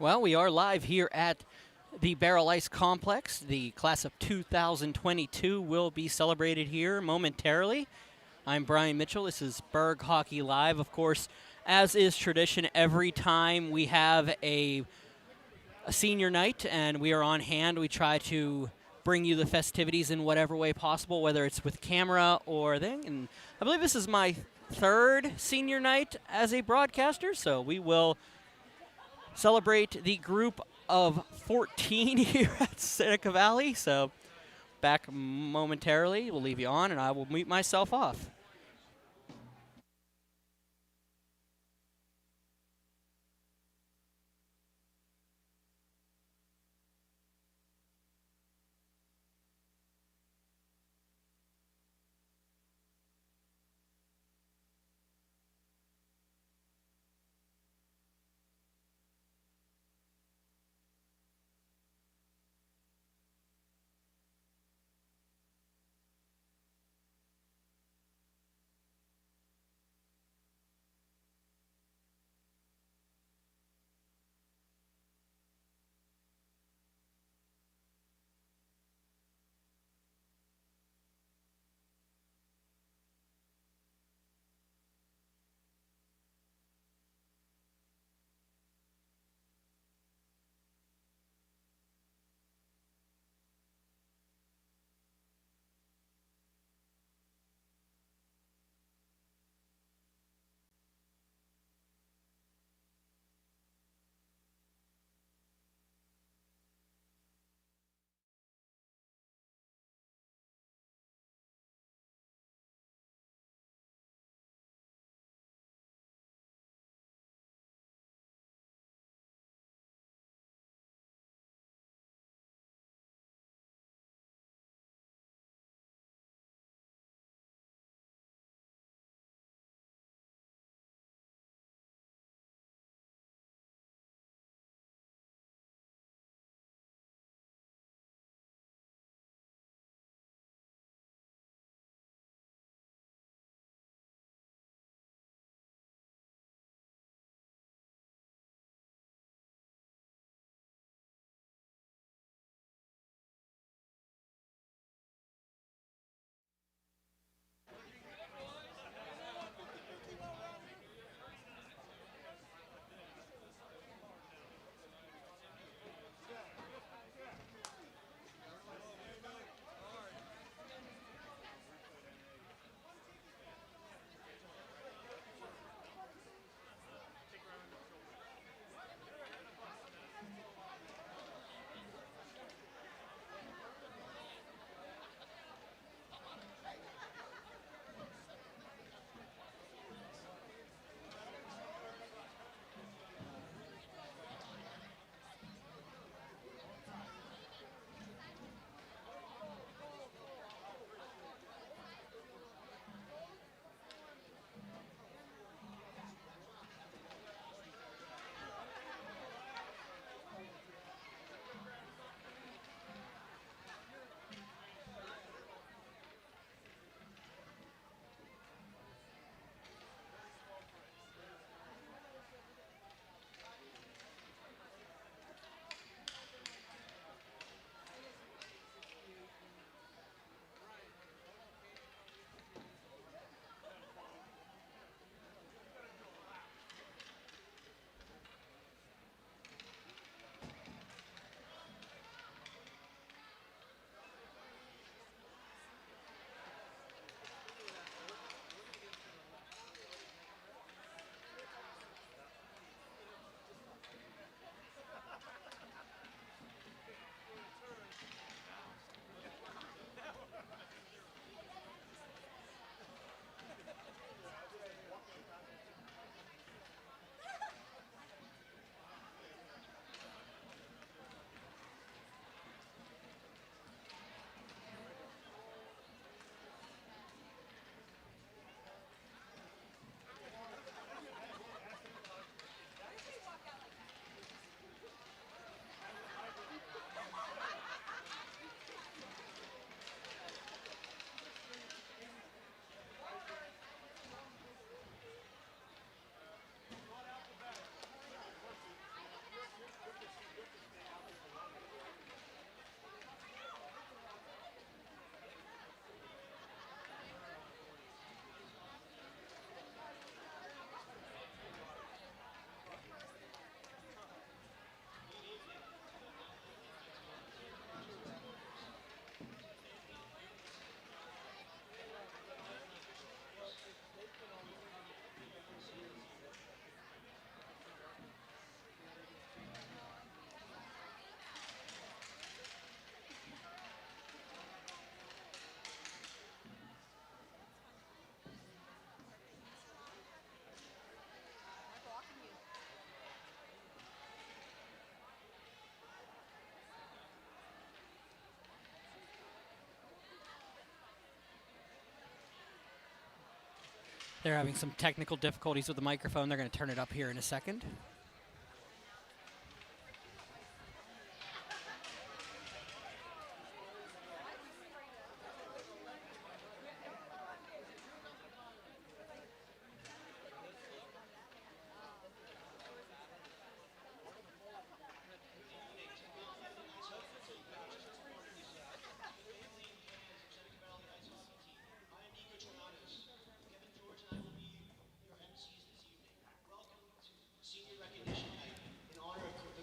Well, we are live here at the Baierl Ice Complex. The class of 2022 will be celebrated here momentarily. I'm Brian Mitchell. This is Burgh Hockey Live. Of course, as is tradition, every time we have a senior night and we are on hand, we try to bring you the festivities in whatever way possible, whether it's with camera or thing. And I believe this is my third senior night as a broadcaster, so we will celebrate the group of 14 here at Seneca Valley. So back momentarily. We'll leave you on, and I will mute myself off. They're having some technical difficulties with the microphone. They're going to turn it up here in a second.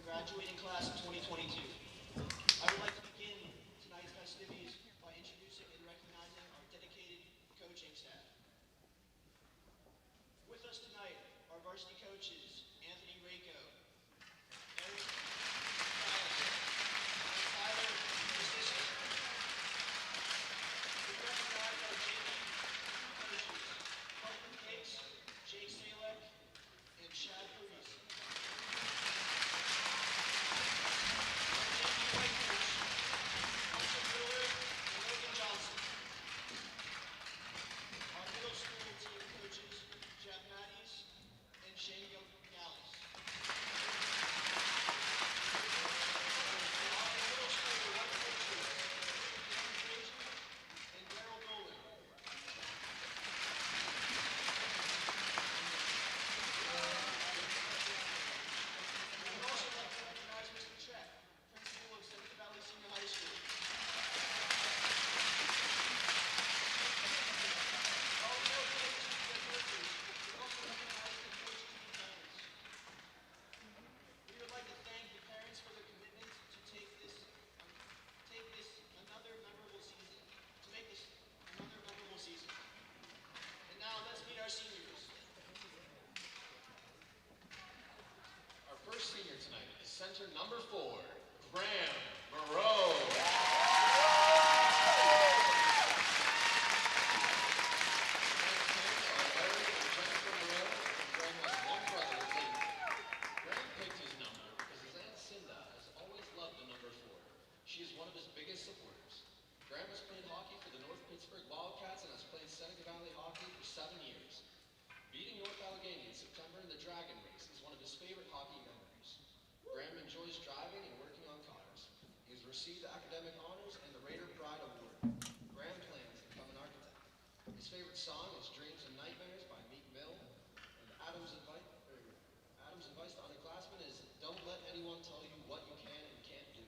Graduating class of 2022. I would like to begin tonight's festivities by introducing and recognizing our dedicated coaching staff. With us tonight are varsity coaches Anthony Rako, Eric Tyler, and Tyler Messiso. We recognize our JV coaches, Colton Hicks, Jake Salek, and Shad Paris. Senior tonight is center number 4, Graham Moreau. Graham picked his number because his Aunt Cinda has always loved the number 4. She is one of his biggest supporters. Graham has played hockey for the North Pittsburgh Wildcats and has played Seneca Valley hockey for 7 years. Beating North Allegheny in September in the Dragon Race is one of his favorite hockey memories. Graham enjoys driving and working on cars. He has received academic honors and the Raider Pride Award. Graham plans to become an architect. His favorite song is Dreams and Nightmares by Meek Mill. And Adam's advice to underclassmen is don't let anyone tell you what you can and can't do.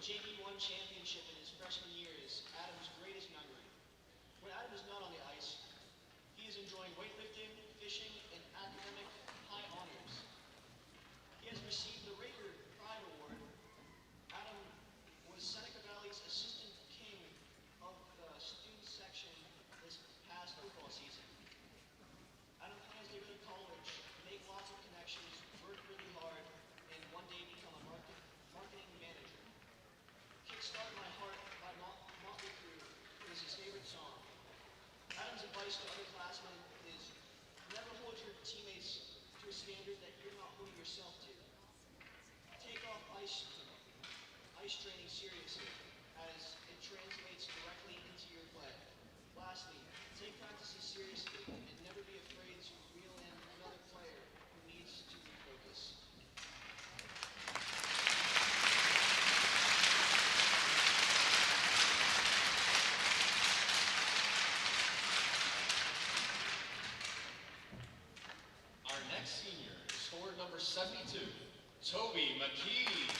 JV1 championship in his freshman year is Adam's greatest memory. When Adam is not on the ice, he is enjoying weightlifting, fishing, and academic high honors. He has received the Raider Pride Award. Adam was Seneca Valley's assistant king of the student section this past football season. Adam plans to go to college, make lots of connections, work really hard, and one day become a marketing manager. Kickstart My Heart by Motley Crue is his favorite song. Adam's advice to underclassmen is never hold your teammates to a standard that you're not holding yourself to. Take off ice training seriously, as it translates directly into your play. Lastly, take practices seriously and never be afraid to reel in another player who needs to refocus. Our next senior is scorer number 72, Toby Mckee.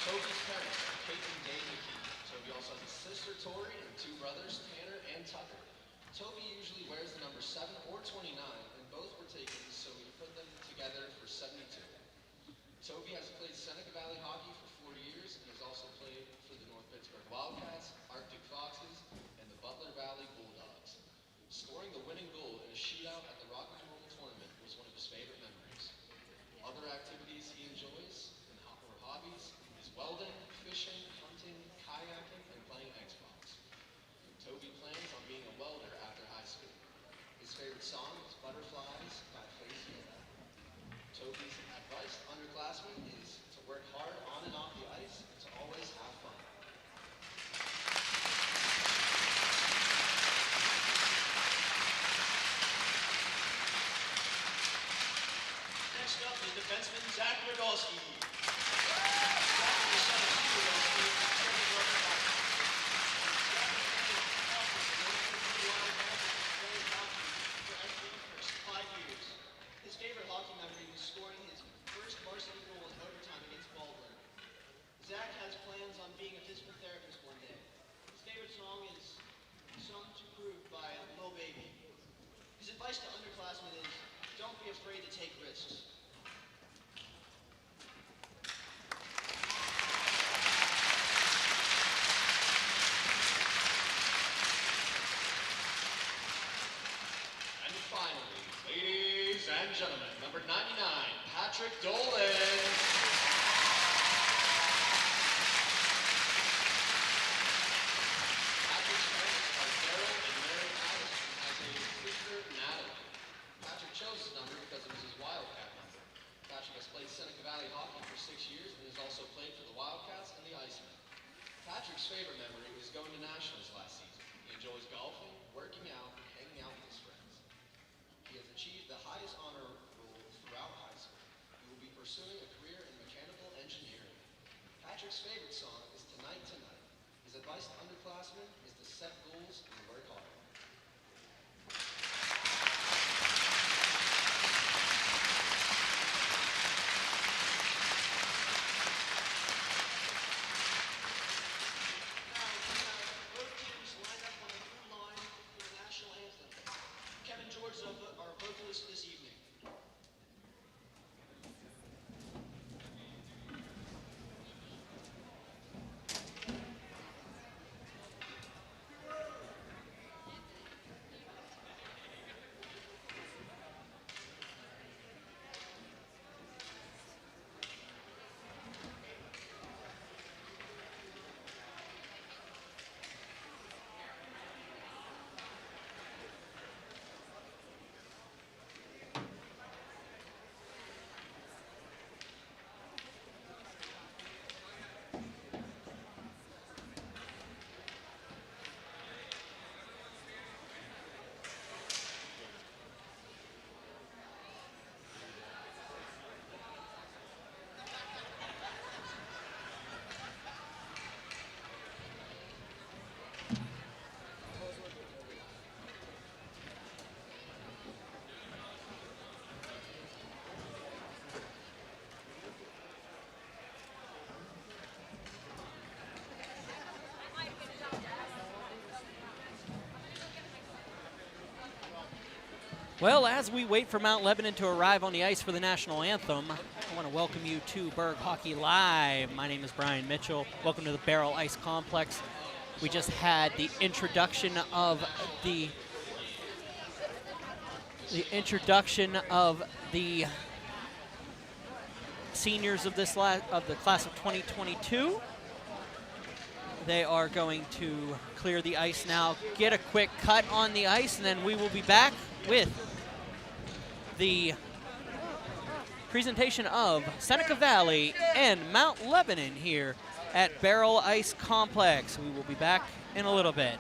Toby's parents are Kate and Dave Mckee. Toby also has a sister, Tori, and two brothers, Tanner and Tucker. Toby usually wears the number 7 or 29, and both were taken, so we put them together for 72. Toby has played Seneca Valley hockey for 4 years and has also played for the North Pittsburgh Wildcats, Arctic Foxes, and the Butler Valley Bulldogs. Scoring the winning goal in a shootout at the Rocky Roll tournament was one of his favorite memories. Other activities he enjoys or hobbies is welding, fishing, hunting, kayaking, and playing Xbox. Toby plans on being a welder after high school. His favorite song is Butterflies by Face Yoda. Toby's advice to underclassmen is to work hard on and off the ice and to always have fun. Next up is defenseman Zach Rogolski. Zach is the son of Steve Rogolski, second brother of Zach. Zach has been in California for the Wildcats and played hockey for Anthem for 5 years. His favorite hockey memory was scoring his first varsity goal in overtime against Baldwin. Zach has plans on being a physical therapist one day. His favorite song is Something to Prove by Lil Baby. His advice to underclassmen is don't be afraid to take risks. And finally, ladies and gentlemen, number 99, Patrick Dolan. Patrick's parents are Daryl and Mary Alice, and has a sister, Natalie. Patrick chose his number because it was his Wildcat number. Patrick has played Seneca Valley hockey for 6 years and has also played for the Wildcats and the Icemen. Patrick's favorite memory was going to Nationals last season. He enjoys golfing, working out, and hanging out with his friends. He has achieved the highest honor roll throughout high school. He will be pursuing a career in mechanical engineering. Patrick's favorite song is Tonight Tonight. His advice to underclassmen is to set goals and work hard. Now we have both teams lined up on the blue line for the national anthem. Kevin George is our vocalist this evening. Well, as we wait for Mount Lebanon to arrive on the ice for the national anthem, I want to welcome you to Burgh Hockey Live. My name is Brian Mitchell. Welcome to the Baierl Ice Complex. We just had the introduction of the seniors of this of the class of 2022. They are going to clear the ice now, get a quick cut on the ice, and then we will be back with the presentation of Seneca Valley and Mount Lebanon here at Baierl Ice Complex. We will be back in a little bit.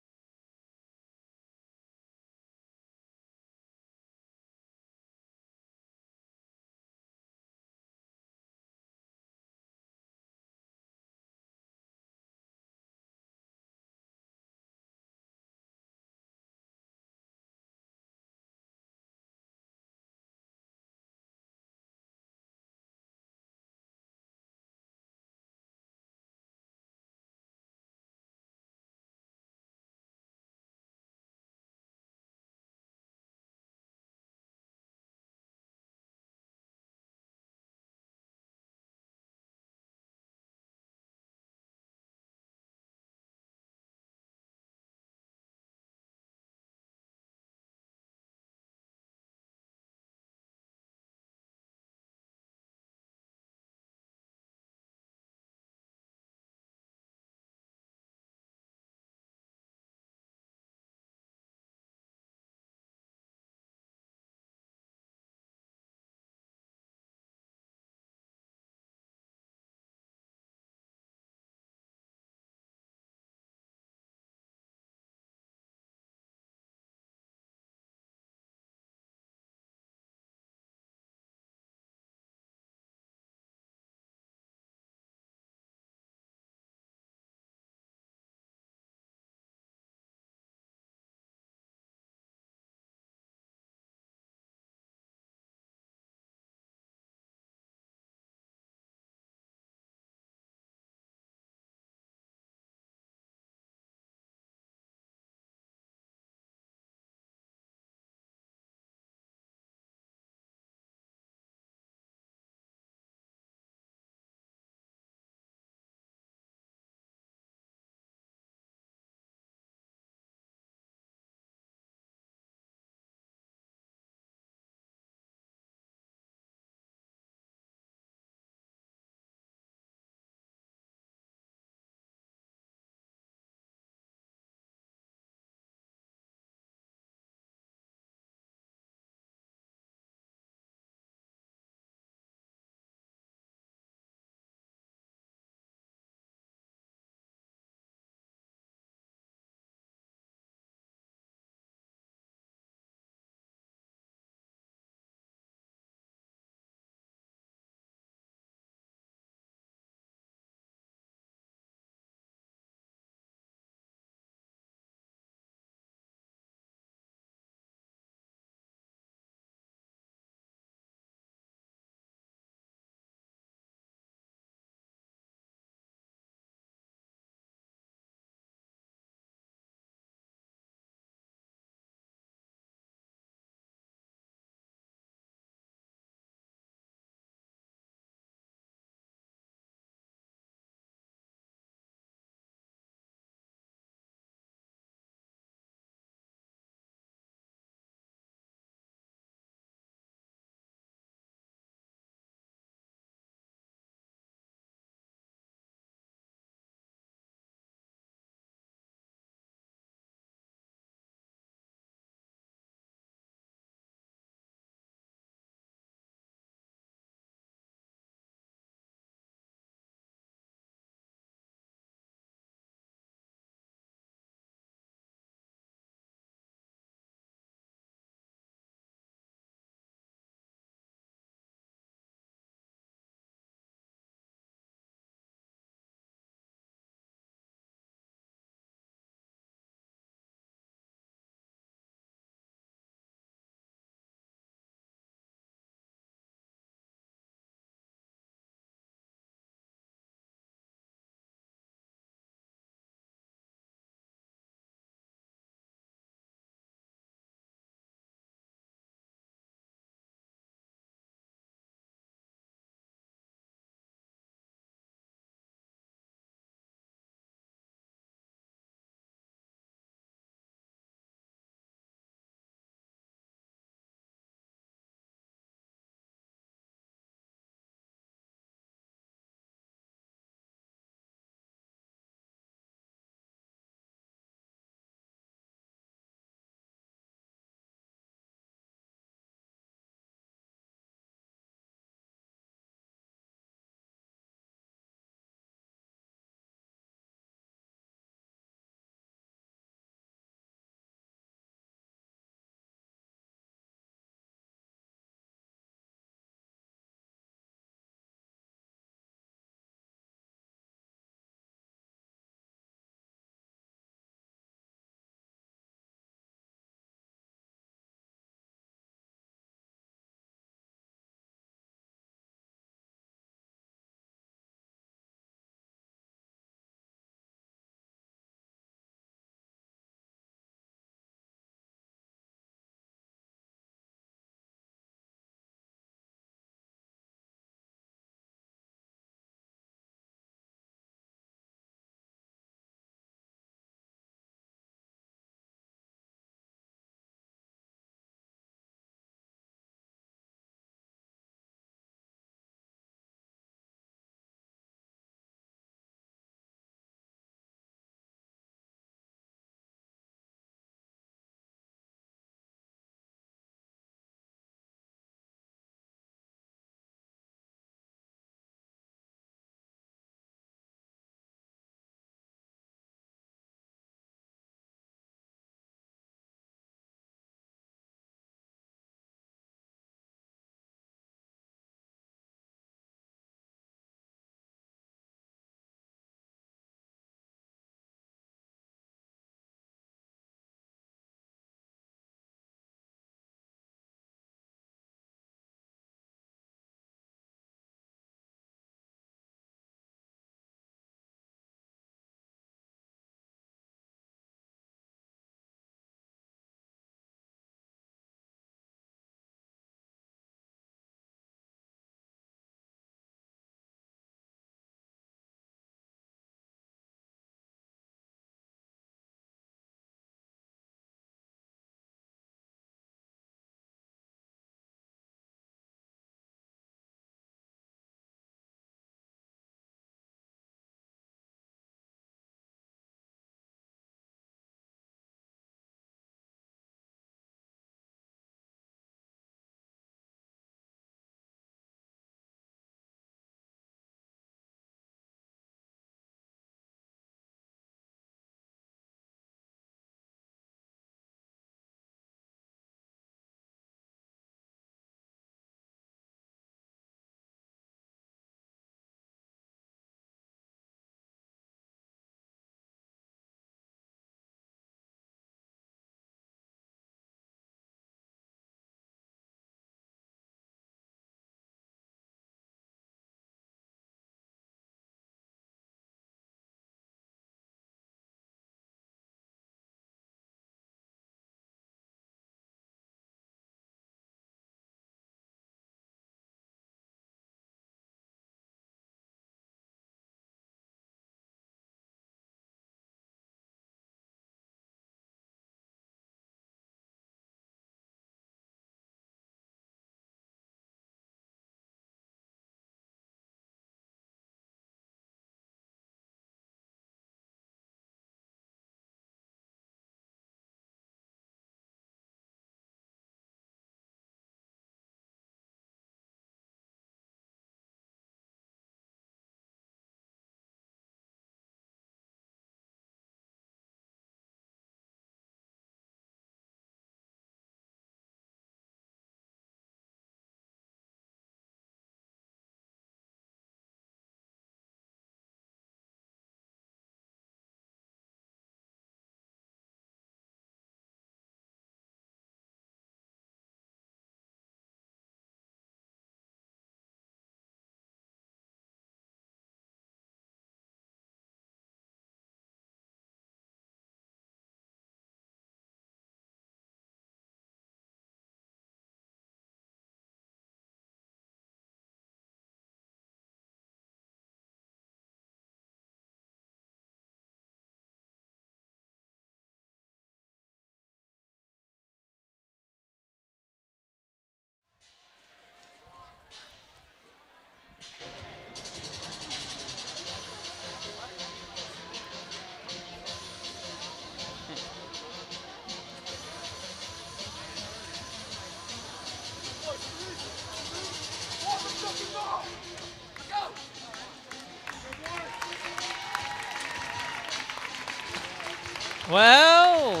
Well,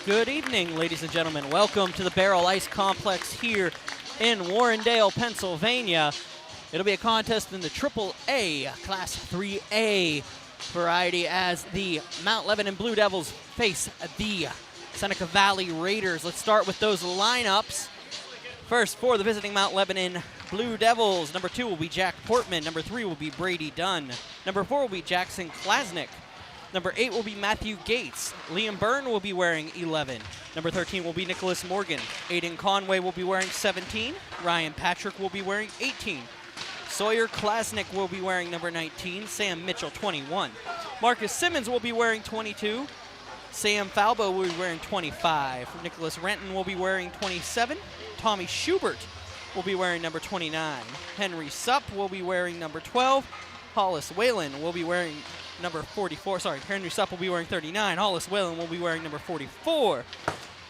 good evening, ladies and gentlemen. Welcome to the Baierl Ice Complex here in Warrendale, Pennsylvania. It'll be a contest in the AAA Class 3A variety as the Mount Lebanon Blue Devils face the Seneca Valley Raiders. Let's start with those lineups. First, for the visiting Mount Lebanon Blue Devils, number 2 will be Jack Portman. Number 3 will be Brady Dunn. Number 4 will be Jackson Klasnick. Number 8 will be Matthew Gates. Liam Byrne will be wearing 11. Number 13 will be Nicholas Morgan. Aiden Conway will be wearing 17. Ryan Patrick will be wearing 18. Sawyer Klasnick will be wearing number 19. Sam Mitchell, 21. Marcus Simmons will be wearing 22. Sam Falbo will be wearing 25. Nicholas Renton will be wearing 27. Tommy Schubert will be wearing number 29. Henry Supp will be wearing number 12. Hollis Whalen will be wearing number 44. Sorry, Henry Supp will be wearing 39. Hollis Whalen will be wearing number 44.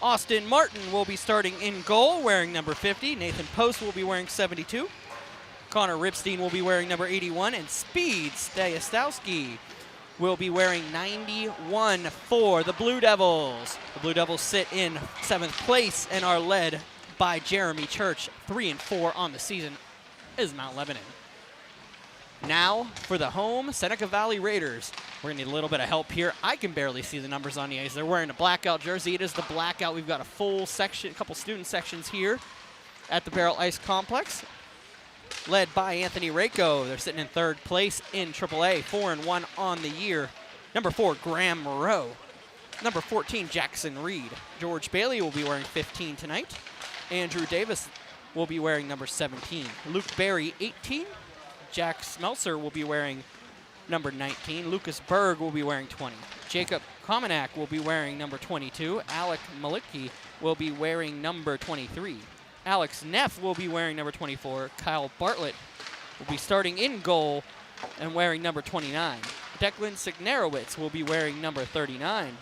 Austin Martin will be starting in goal wearing number 50. Nathan Post will be wearing 72. Connor Ripstein will be wearing number 81. And Speed Stajastowski will be wearing 91 for the Blue Devils. The Blue Devils sit in 7th place and are led by Jeremy Church. 3-4 on the season is Mount Lebanon. Now for the home Seneca Valley Raiders. We're gonna need a little bit of help here. I can barely see the numbers on the ice. They're wearing a blackout jersey. It is the blackout. We've got a full section, a couple student sections here at the Baierl Ice Complex, led by Anthony Rako. They're sitting in 3rd place in AAA, 4-1 on the year. Number 4, Graham Moreau. Number 14, Jackson Reed. George Bailey will be wearing 15 tonight. Andrew Davis will be wearing number 17. Luke Berry, 18. Jack Smeltzer will be wearing number 19. Lucas Berg will be wearing 20. Jacob Komanak will be wearing number 22. Alec Malicki will be wearing number 23. Alex Neff will be wearing number 24. Kyle Bartlett will be starting in goal and wearing number 29. Declan Signerowitz will be wearing number 39.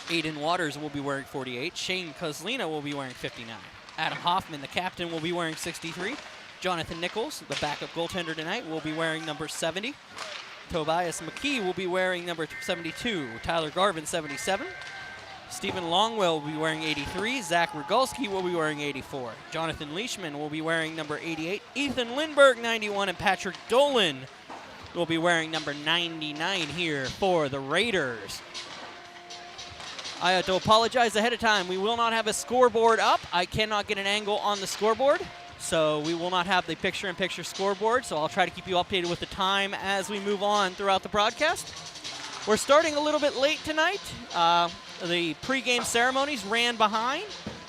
Aiden Waters will be wearing 48. Shane Kozlina will be wearing 59. Adam Hoffman, the captain, will be wearing 63. Jonathan Nichols, the backup goaltender tonight, will be wearing number 70. Tobias Mckee will be wearing number 72. Tyler Garvin, 77. Stephen Longwell will be wearing 83. Zach Rogalski will be wearing 84. Jonathan Leishman will be wearing number 88. Ethan Lindbergh, 91. And Patrick Dolan will be wearing number 99 here for the Raiders. I have to apologize ahead of time. We will not have a scoreboard up. I cannot get an angle on the scoreboard, so we will not have the picture-in-picture scoreboard, so I'll try to keep you updated with the time as we move on throughout the broadcast. We're starting a little bit late tonight. The pregame ceremonies ran behind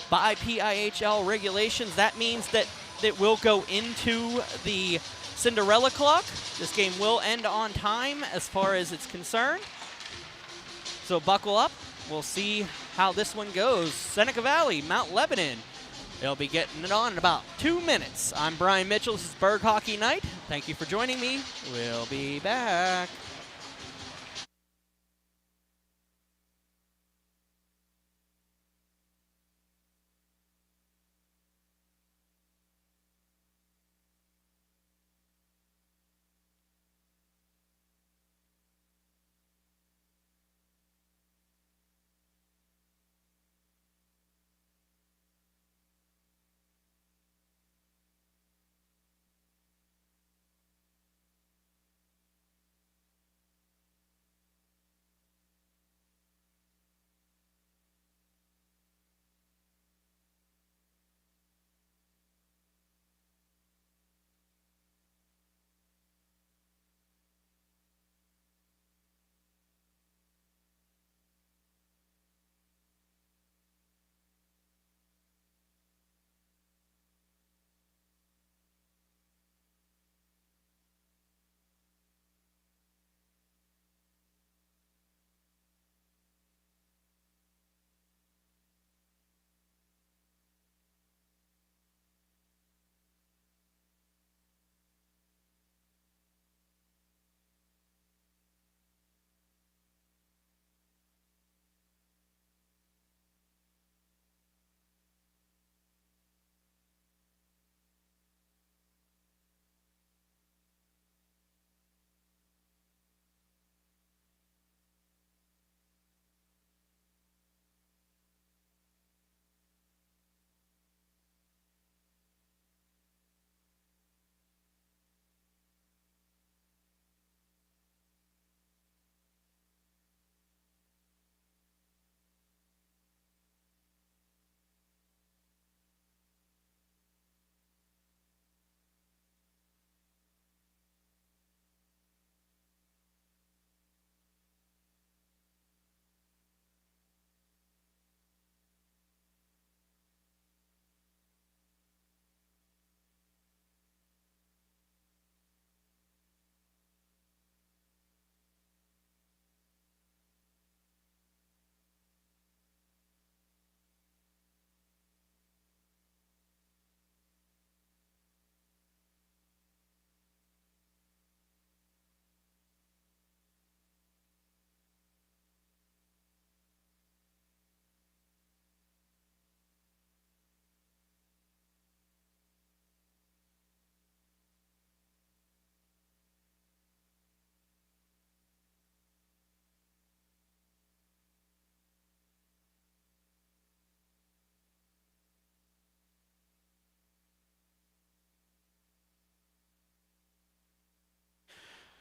by PIHL regulations. That means that it will go into the Cinderella clock. This game will end on time as far as it's concerned. So buckle up. We'll see how this one goes. Seneca Valley, Mount Lebanon. They'll be getting it on in about 2 minutes. I'm Brian Mitchell. This is Burgh Hockey Night. Thank you for joining me. We'll be back.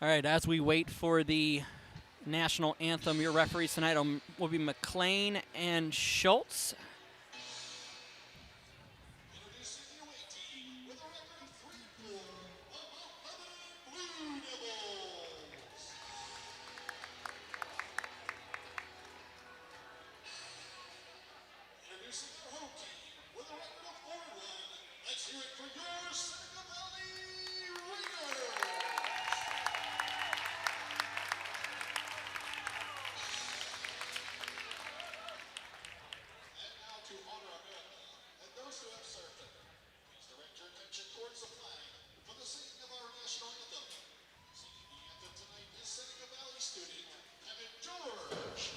All right, as we wait for the national anthem, your referees tonight will be McLean and Schultz. Introducing the away team with a record of 3-4, the Lebanon Blue Devils. Introducing their home team with a record of 4-1. Let's hear it for your Seneca Valley Raiders. And now to honor America and those who have served it, please direct your attention towards the flag for the singing of our national anthem. Singing the anthem tonight is Seneca Valley student Kevin George.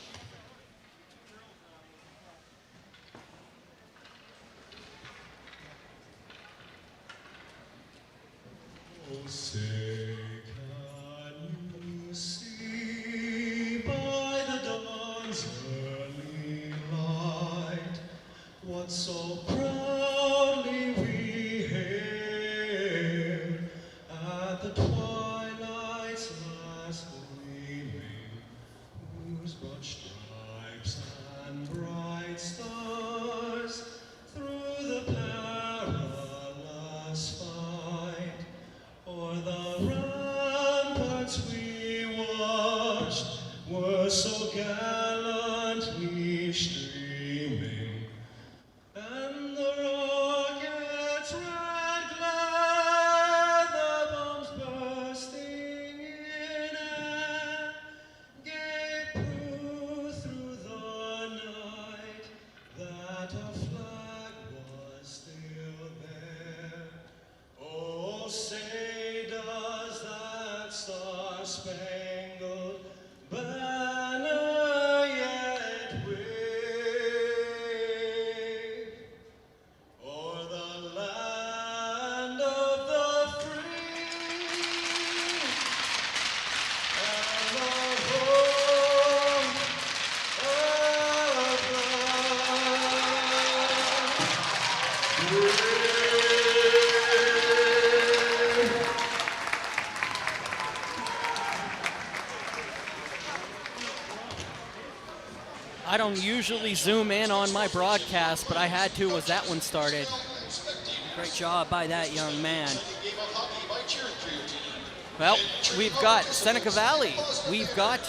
Oh, say, can you see by the dawn's early light what so proudly we hailed at the twilight's last gleaming, whose broad stripes and bright stars through the perilous fight o'er the ramparts we watched were so gallantly streaming, and the rockets red glare, the bombs bursting in air, gave proof through the night that our flag was still there. Oh, say does that star-spangled banner yet wave o'er the land of the free and the home of love? I don't usually zoom in on my broadcast, but I had to as that one started. Great job by that young man. Game of hockey by cheering for your team. Well, we've got Seneca Valley. We've got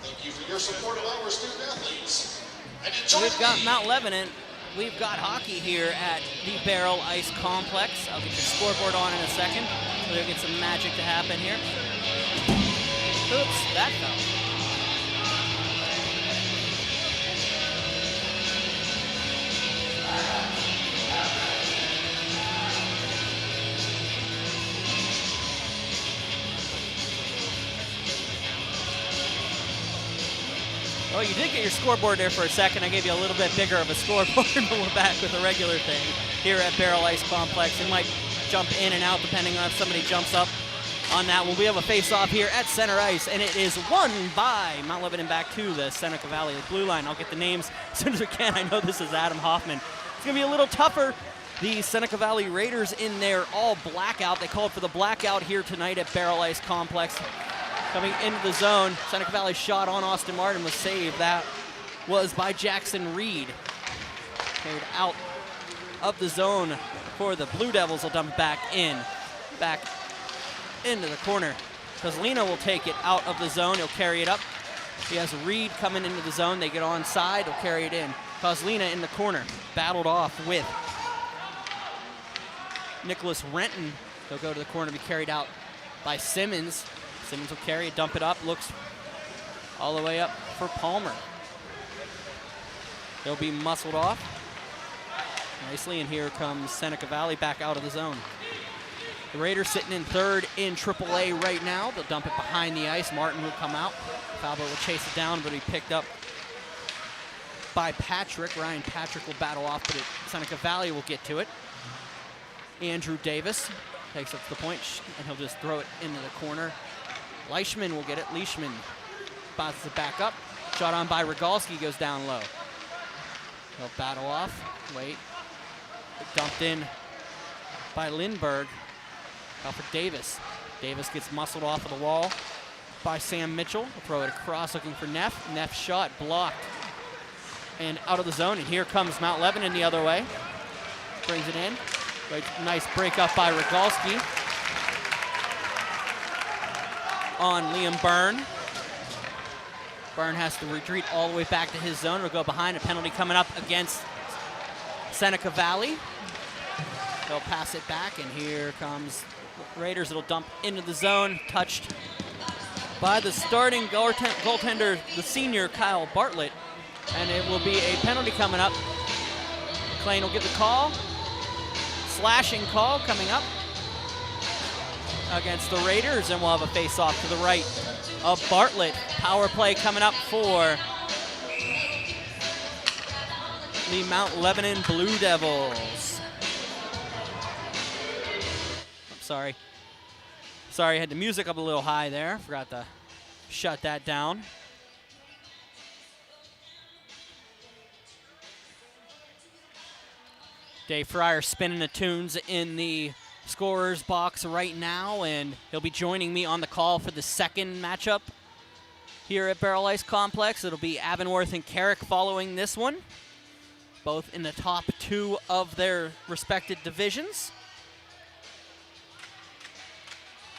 Thank you for your support of our student athletes. And enjoy We've the got game. Mount Lebanon. We've got hockey here at the Baierl Ice Complex. I'll get your scoreboard on in a second. We'll get some magic to happen here. Oops, that fell. Well, you did get your scoreboard there for a second. I gave you a little bit bigger of a scoreboard, but we're back with a regular thing here at Baierl Ice Complex. It might jump in and out depending on if somebody jumps up on that one. We have a face-off here at center ice, and it is won by Mount Lebanon back to the Seneca Valley blue line. I'll get the names as soon as we can. I know this is Adam Hoffman. It's going to be a little tougher. The Seneca Valley Raiders in their all blackout. They called for the blackout here tonight at Baierl Ice Complex. Coming into the zone, Seneca Valley shot on Austin Martin was saved. That was by Jackson Reed. Carried out of the zone for the Blue Devils. Will dump it back into the corner. Kozlina will take it out of the zone. He'll carry it up. He has Reed coming into the zone. They get onside. He'll carry it in. Kozlina in the corner. Battled off with Nicholas Renton. He'll go to the corner, be carried out by Simmons. Simmons will carry it, dump it up, looks all the way up for Palmer. He'll be muscled off nicely, and here comes Seneca Valley back out of the zone. The Raiders sitting in third in AAA right now. They'll dump it behind the ice. Martin will come out. Falbo will chase it down, but he picked up by Patrick. Ryan Patrick will battle off, but Seneca Valley will get to it. Andrew Davis takes up the point, and he'll just throw it into the corner. Leishman will get it. Leishman bounces it back up. Shot on by Rogalski, goes down low. He'll battle off. Wait. Dumped in by Lindbergh. Alfred Davis Davis gets muscled off of the wall by Sam Mitchell. Will throw it across looking for Neff. Neff's shot blocked and out of the zone. And here comes Mount Lebanon the other way. Brings it in. Nice break up by Rogalski on Liam Byrne. Byrne has to retreat all the way back to his zone. It'll go behind. A penalty coming up against Seneca Valley. They'll pass it back, and here comes the Raiders. It'll dump into the zone, touched by the starting goaltender, the senior Kyle Bartlett, and it will be a penalty coming up. McLean will get the call. Slashing call coming up against the Raiders, and we'll have a face-off to the right of Bartlett. Power play coming up for the Mount Lebanon Blue Devils. Sorry, I had the music up a little high there. Forgot to shut that down. Dave Fryer spinning the tunes in the scorer's box right now, and he'll be joining me on the call for the second matchup here at Baierl Ice Complex. It'll be Avonworth and Carrick following this one, both in the top 2 of their respective divisions.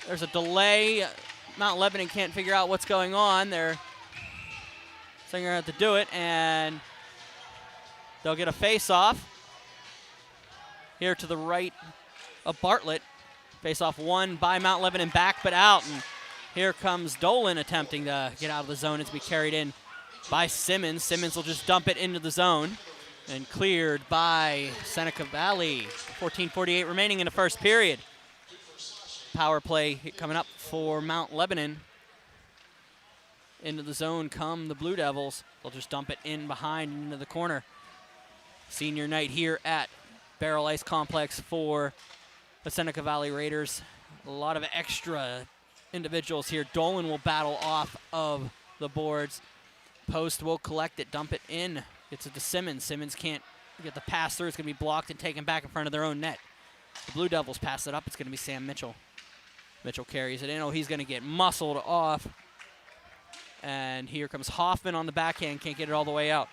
There's a delay. Mount Lebanon can't figure out what's going on. They're figuring out to do it, and they'll get a face-off. Here to the right of Bartlett. Face-off won by Mount Lebanon, back but out. And here comes Dolan attempting to get out of the zone. It's to be carried in by Simmons. Simmons will just dump it into the zone and cleared by Seneca Valley. 14:48 remaining in the first period. Power play coming up for Mount Lebanon. Into the zone come the Blue Devils. They'll just dump it in behind into the corner. Senior night here at Baierl Ice Complex for the Seneca Valley Raiders. A lot of extra individuals here. Dolan will battle off of the boards. Post will collect it, dump it in. Gets it to Simmons. Simmons can't get the pass through. It's going to be blocked and taken back in front of their own net. The Blue Devils pass it up. It's going to be Sam Mitchell. Mitchell carries it in. Oh, he's going to get muscled off. And here comes Hoffman on the backhand. Can't get it all the way out.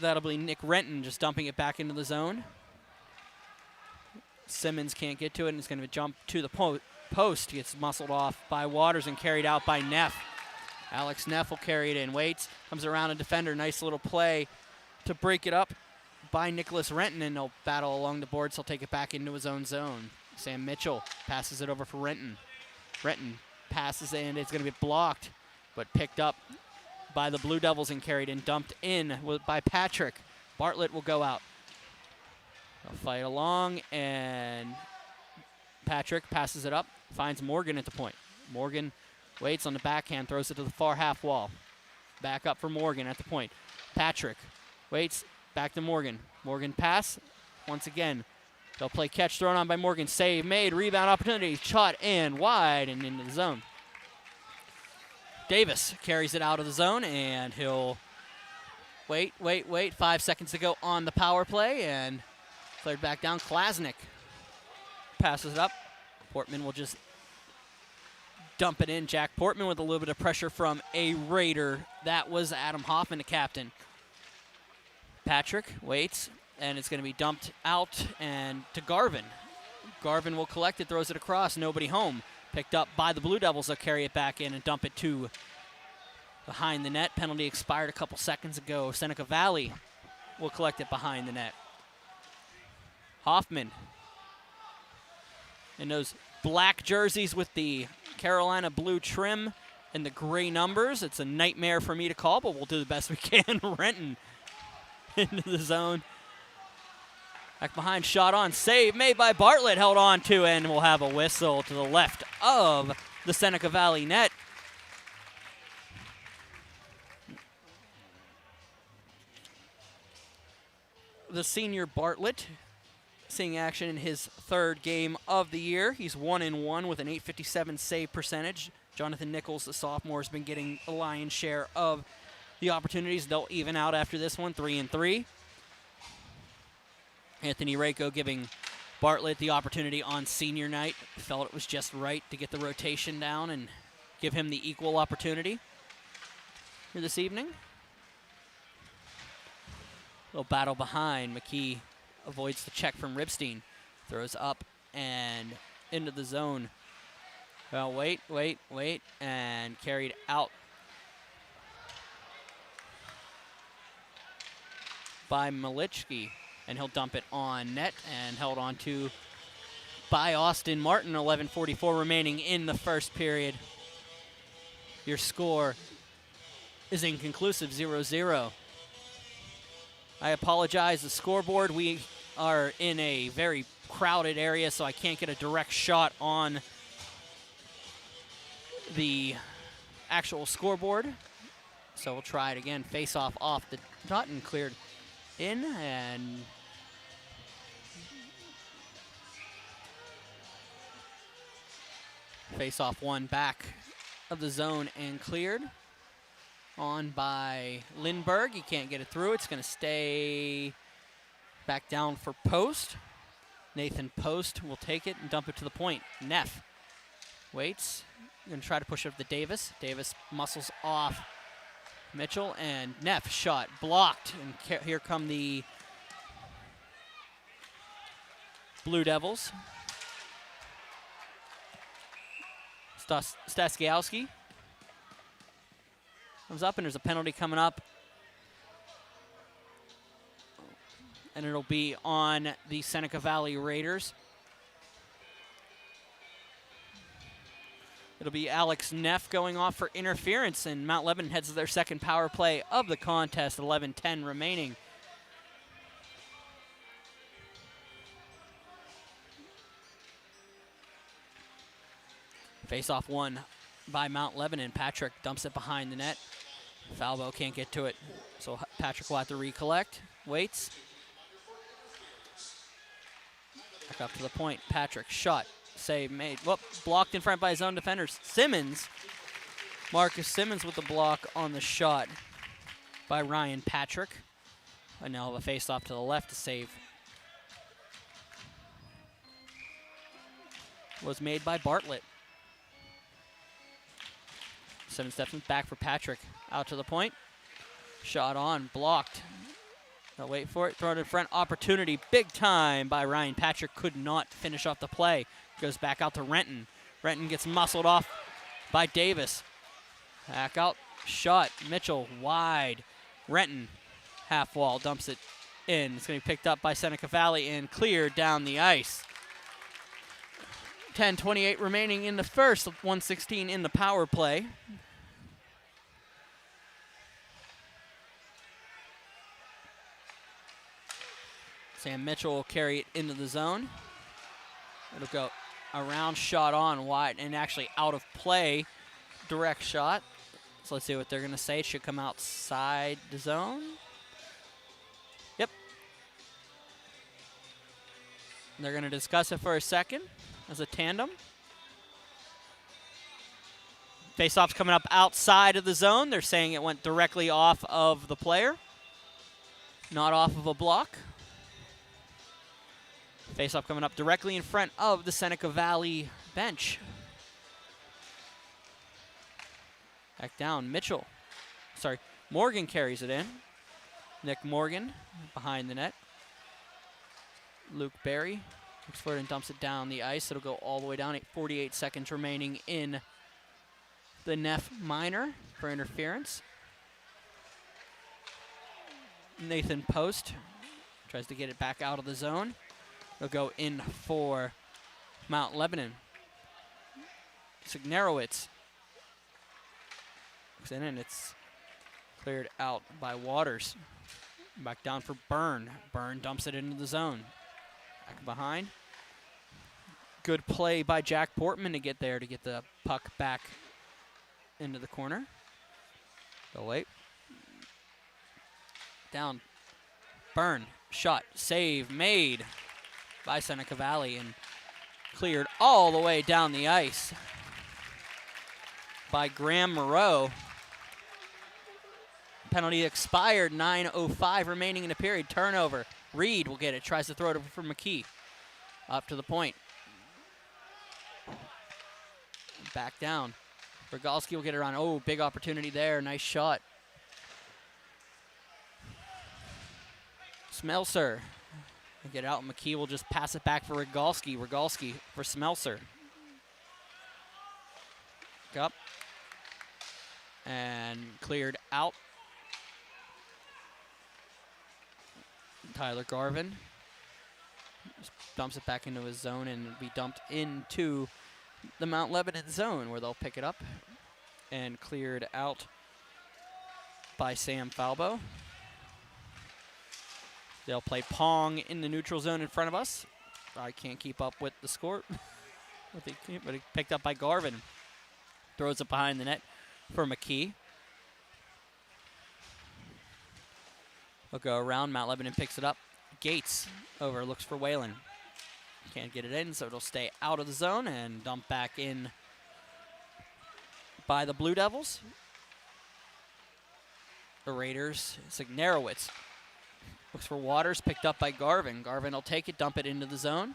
That'll be Nick Renton just dumping it back into the zone. Simmons can't get to it, and it's going to jump to the post. Gets muscled off by Waters and carried out by Neff. Alex Neff will carry it in. Waits, comes around a defender. Nice little play to break it up by Nicholas Renton, and they'll battle along the boards. He'll take it back into his own zone. Sam Mitchell passes it over for Renton. Renton passes it, and it's going to be blocked, but picked up by the Blue Devils and carried and dumped in by Patrick. Bartlett will go out. They'll fight along, and Patrick passes it up, finds Morgan at the point. Morgan waits on the backhand, throws it to the far half wall. Back up for Morgan at the point. Patrick waits, back to Morgan. Morgan pass, once again. They'll play catch, thrown on by Morgan. Save made, rebound opportunity, shot and wide and into the zone. Davis carries it out of the zone, and he'll wait. 5 seconds to go on the power play, and cleared back down. Klasnick passes it up. Portman will just dump it in. Jack Portman with a little bit of pressure from a Raider. That was Adam Hoffman, the captain. Patrick waits, and it's going to be dumped out and to Garvin. Garvin will collect it, throws it across, nobody home. Picked up by the Blue Devils. They'll carry it back in and dump it to behind the net. Penalty expired a couple seconds ago. Seneca Valley will collect it behind the net. Hoffman in those black jerseys with the Carolina blue trim and the gray numbers. It's a nightmare for me to call, but we'll do the best we can. Renton into the zone. Back behind, shot on, save made by Bartlett, held on to, and we'll have a whistle to the left of the Seneca Valley net. The senior Bartlett seeing action in his third game of the year. He's 1-1 with an .857 save percentage. Jonathan Nichols, the sophomore, has been getting a lion's share of the opportunities. They'll even out after this one, 3-3. Anthony Rako giving Bartlett the opportunity on senior night. Felt it was just right to get the rotation down and give him the equal opportunity here this evening. Little battle behind. McKee avoids the check from Ripstein. Throws up and into the zone. Well, wait, and carried out by Malichki. And he'll dump it on net and held on to by Austin Martin. 11:44 remaining in the first period. Your score is inconclusive, 0-0. I apologize, the scoreboard, we are in a very crowded area, so I can't get a direct shot on the actual scoreboard. So we'll try it again. Face off the dot and cleared in, and face off one back of the zone and cleared. On by Lindbergh. He can't get it through. It's going to stay back down for Post. Nathan Post will take it and dump it to the point. Neff waits. Going to try to push it up to Davis. Davis muscles off Mitchell, and Neff shot blocked. And here come the Blue Devils. Staskiowski comes up, and there's a penalty coming up. And it'll be on the Seneca Valley Raiders. It'll be Alex Neff going off for interference, and Mount Lebanon heads to their second power play of the contest, 11:10 remaining. Face-off one by Mount Lebanon. Patrick dumps it behind the net. Falbo can't get to it, so Patrick will have to recollect. Waits. Back up to the point. Patrick shot. Save made. Whoop, blocked in front by his own defenders. Simmons. Marcus Simmons with the block on the shot by Ryan Patrick. And now a face-off to the left to save. Was made by Bartlett. Simmons steps back for Patrick. Out to the point. Shot on, blocked. They'll wait for it, throw it in front. Opportunity, big time by Ryan Patrick. Could not finish off the play. Goes back out to Renton. Renton gets muscled off by Davis. Back out, shot. Mitchell wide. Renton, half wall, dumps it in. It's going to be picked up by Seneca Valley and cleared down the ice. 10:28 remaining in the first, 1:16 in the power play. Sam Mitchell will carry it into the zone. It'll go around, shot on, wide, and actually out of play. Direct shot. So let's see what they're going to say. It should come outside the zone. Yep. They're going to discuss it for a second as a tandem. Face-off's coming up outside of the zone. They're saying it went directly off of the player, not off of a block. Face-off coming up directly in front of the Seneca Valley bench. Back down, Mitchell. Sorry, Morgan carries it in. Nick Morgan behind the net. Luke Berry looks for it and dumps it down the ice. It'll go all the way down. 48 seconds remaining in the Neff minor for interference. Nathan Post tries to get it back out of the zone. They'll go in for Mount Lebanon. Signerowitz looks in, and it's cleared out by Waters. Back down for Byrne. Byrne dumps it into the zone. Back behind. Good play by Jack Portman to get there to get the puck back into the corner. Go wait. Down. Byrne. Shot. Save made by Seneca Valley and cleared all the way down the ice by Graham Moreau. Penalty expired. 9:05 remaining in the period. Turnover. Reed will get it. Tries to throw it over for McKee. Up to the point. Back down. Rogalski will get it around. Oh, big opportunity there. Nice shot. Smelser. Get out. McKee will just pass it back for Rogalski. Rogalski for Smelser. Up. And cleared out. Tyler Garvin just dumps it back into his zone and it'll be dumped into the Mount Lebanon zone where they'll pick it up and cleared out by Sam Falbo. They'll play Pong in the neutral zone in front of us. I can't keep up with the score, but he picked up by Garvin. Throws it behind the net for McKee. They'll go around. Mount Lebanon picks it up. Gates over, looks for Whalen. Can't get it in, so it'll stay out of the zone and dump back in by the Blue Devils. The Raiders, Narowitz. Looks for Waters, picked up by Garvin. Garvin will take it, dump it into the zone.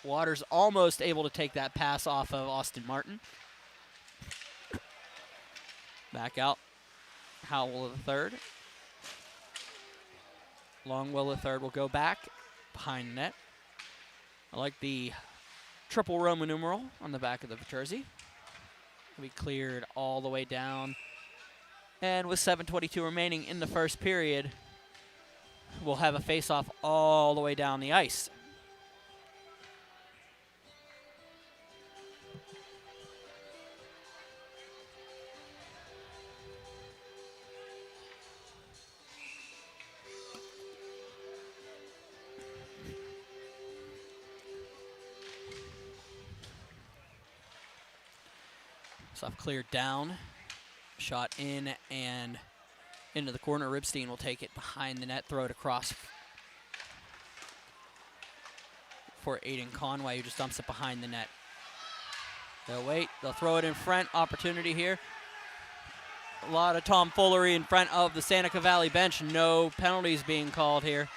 Waters almost able to take that pass off of Austin Martin. Back out. Howell the third. Longwell the third will go back behind the net. I like the triple Roman numeral on the back of the jersey. We cleared all the way down. And with 7:22 remaining in the first period, we'll have a face-off all the way down the ice. So I've cleared down. Shot in and into the corner. Ribstein will take it behind the net, throw it across for Aiden Conway, who just dumps it behind the net. They'll wait. They'll throw it in front. Opportunity here. A lot of tomfoolery in front of the Seneca Valley bench. No penalties being called here.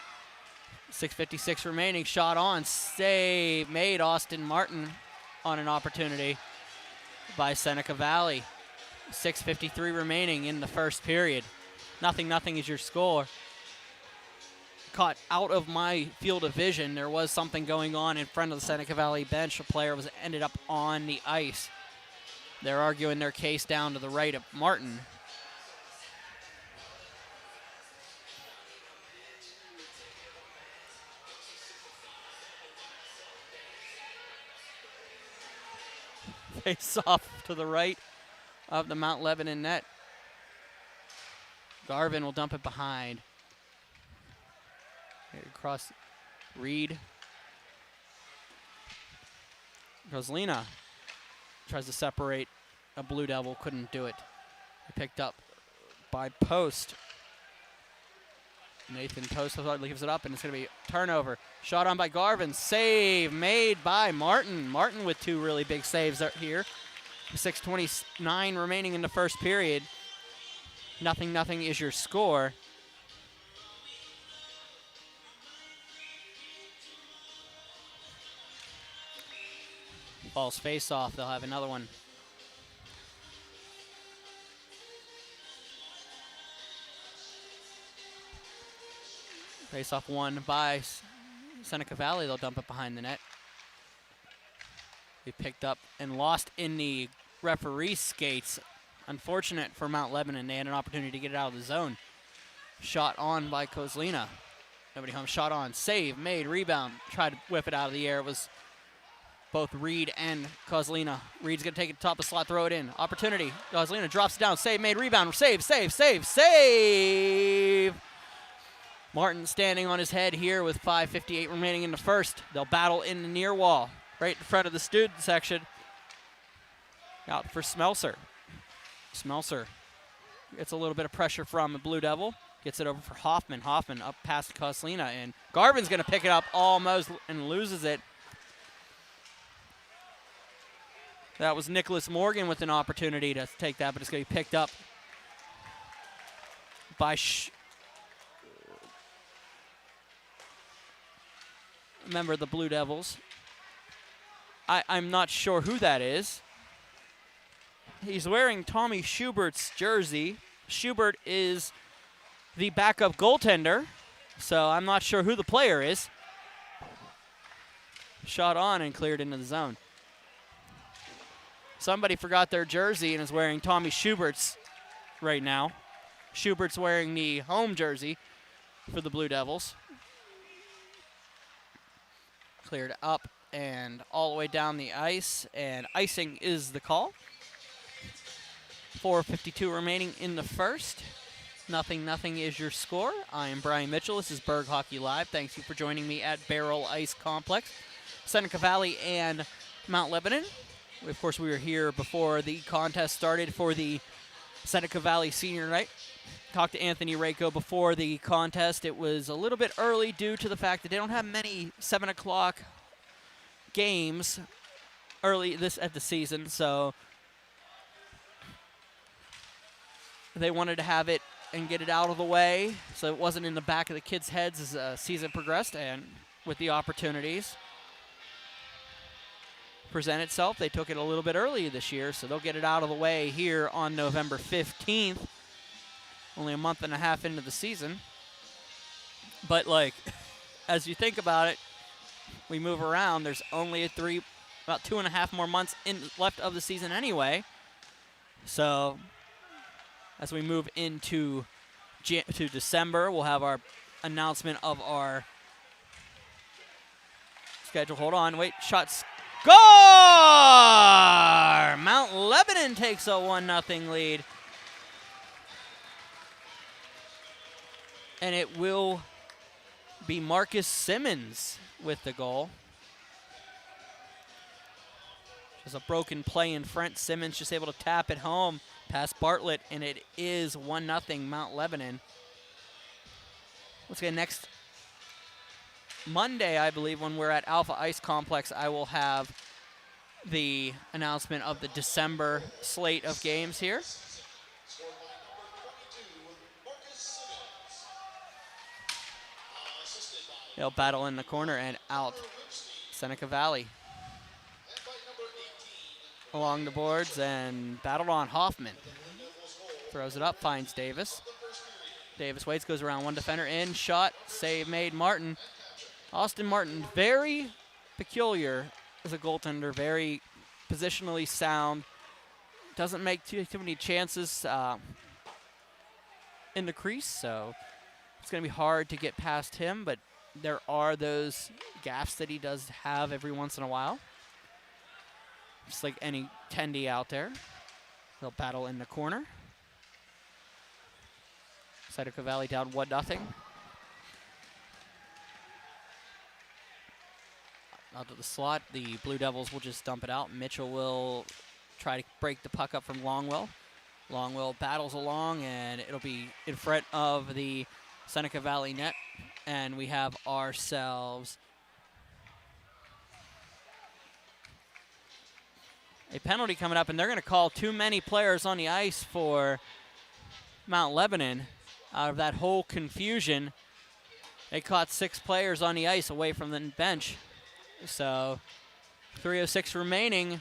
6:56 remaining. Shot on. Save made. Austin Martin on an opportunity by Seneca Valley. 6:53 remaining in the first period. 0-0 is your score. Caught out of my field of vision. There was something going on in front of the Seneca Valley bench. A player ended up on the ice. They're arguing their case down to the right of Martin. Face off to the right of the Mount Lebanon net. Garvin will dump it behind. Across Reed. Roslina tries to separate a Blue Devil, couldn't do it. Picked up by Post. Nathan Post gives it up, and it's going to be turnover. Shot on by Garvin. Save made by Martin. Martin with two really big saves here. 6:29 remaining in the first period. 0-0 is your score. False face-off. They'll have another one. Face-off won by Seneca Valley. They'll dump it behind the net. We picked up and lost in the referee skates. Unfortunate for Mount Lebanon. They had an opportunity to get it out of the zone. Shot on by Kozlina. Nobody home. Shot on. Save made. Rebound. Tried to whip it out of the air. It was both Reed and Kozlina. Reed's going to take it top of the slot, throw it in. Opportunity. Kozlina drops it down. Save made. Rebound. Save. Martin standing on his head here with 5:58 remaining in the first. They'll battle in the near wall, right in front of the student section. Out for Smelser. Smelser gets a little bit of pressure from the Blue Devil. Gets it over for Hoffman. Hoffman up past Koslina, and Garvin's going to pick it up almost and loses it. That was Nicholas Morgan with an opportunity to take that, but it's going to be picked up by member of the Blue Devils. I'm not sure who that is. He's wearing Tommy Schubert's jersey. Schubert is the backup goaltender, so I'm not sure who the player is. Shot on and cleared into the zone. Somebody forgot their jersey and is wearing Tommy Schubert's right now. Schubert's wearing the home jersey for the Blue Devils. Cleared up and all the way down the ice, and icing is the call. 4:52 remaining in the first. 0-0 is your score. I am Brian Mitchell. This is Burgh Hockey Live. Thanks you for joining me at Baierl Ice Complex, Seneca Valley and Mount Lebanon. Of course, we were here before the contest started for the Seneca Valley Senior Night. Talked to Anthony Rako before the contest. It was a little bit early due to the fact that they don't have many 7 o'clock games early at the season, so they wanted to have it and get it out of the way so it wasn't in the back of the kids' heads as the season progressed, and with the opportunities present itself, they took it a little bit early this year, so they'll get it out of the way here on November 15th, only a month and a half into the season. But, like, as you think about it, we move around, there's only about 2.5 more months left of the season anyway. So as we move into to December, we'll have our announcement of our schedule. Hold on, wait, shots. Score! Mount Lebanon takes a 1-0 lead. And it will be Marcus Simmons with the goal. Just a broken play in front. Simmons just able to tap it home past Bartlett, and it is 1-0 Mount Lebanon. Let's get next Monday, I believe, when we're at Alpha Ice Complex, I will have the announcement of the December slate of games here. They'll battle in the corner and out. Seneca Valley along the boards and battled on Hoffman. Throws it up, finds Davis. Davis waits, goes around one defender, in, shot, save made, Martin. Austin Martin, very peculiar as a goaltender, very positionally sound. Doesn't make too many chances in the crease, so it's going to be hard to get past him, but there are those gaps that he does have every once in a while. Just like any tendy out there. They'll battle in the corner. Seneca Valley down 1-0. Out to the slot. The Blue Devils will just dump it out. Mitchell will try to break the puck up from Longwell. Longwell battles along, and it'll be in front of the Seneca Valley net. And we have ourselves a penalty coming up, and they're going to call too many players on the ice for Mount Lebanon. Out of that whole confusion, they caught 6 players on the ice away from the bench. So 3:06 remaining.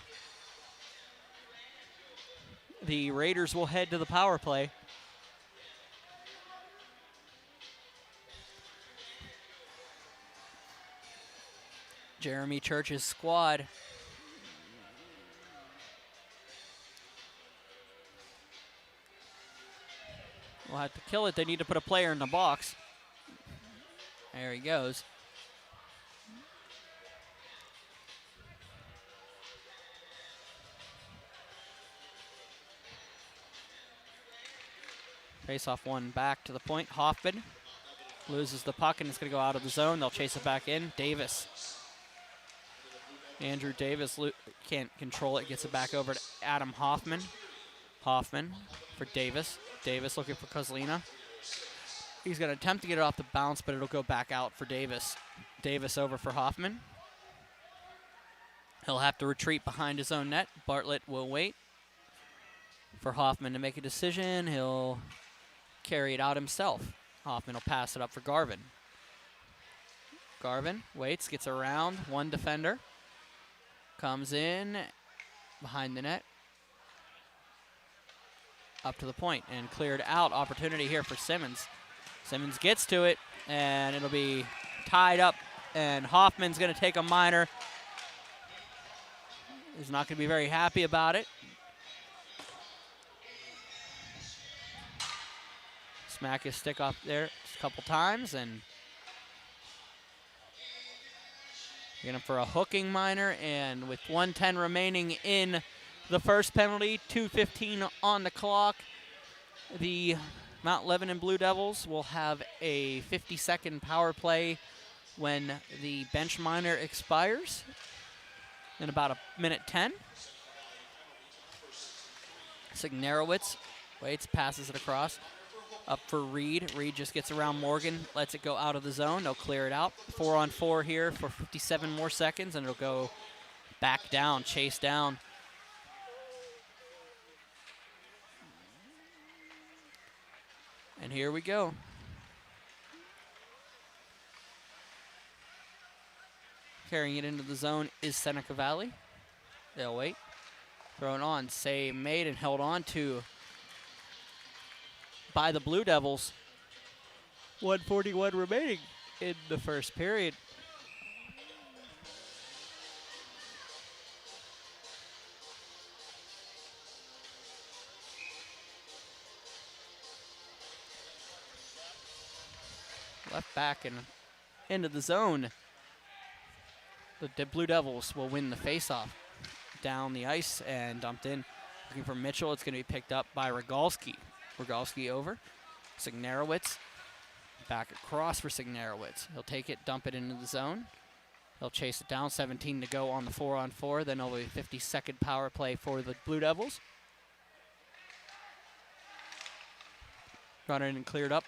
The Raiders will head to the power play. Jeremy Church's squad will have to kill it. They need to put a player in the box. There he goes. Face off one back to the point. Hoffman loses the puck, and it's going to go out of the zone. They'll chase it back in. Davis. Andrew Davis can't control it. Gets it back over to Adam Hoffman. Hoffman for Davis. Davis looking for Kozlina. He's going to attempt to get it off the bounce, but it'll go back out for Davis. Davis over for Hoffman. He'll have to retreat behind his own net. Bartlett will wait for Hoffman to make a decision. He'll carry it out himself. Hoffman will pass it up for Garvin. Garvin waits, gets around one defender. Comes in behind the net. Up to the point and cleared out. Opportunity here for Simmons. Simmons gets to it, and it'll be tied up, and Hoffman's going to take a minor. He's not going to be very happy about it. Smack his stick up there a couple times, and going for a hooking minor, and with 1:10 remaining in the first penalty, 2:15 on the clock, the Mount Lebanon Blue Devils will have a 50-second power play when the bench minor expires in about a minute 10. Signerowitz waits, passes it across. Up for Reed. Reed just gets around Morgan, lets it go out of the zone. They'll clear it out. 4-on-4 here for 57 more seconds, and it'll go back down, chase down. And here we go. Carrying it into the zone is Seneca Valley. They'll wait. Thrown on, save made and held on to by the Blue Devils. 1:41 remaining in the first period. Left back and into the zone. The Blue Devils will win the faceoff. Down the ice and dumped in. Looking for Mitchell. It's going to be picked up by Rogalski. Rogalski over. Signerowitz. Back across for Signerowitz. He'll take it, dump it into the zone. He'll chase it down. 17 to go on the 4-on-4. Then it'll be a 50-second power play for the Blue Devils. Got in and cleared up.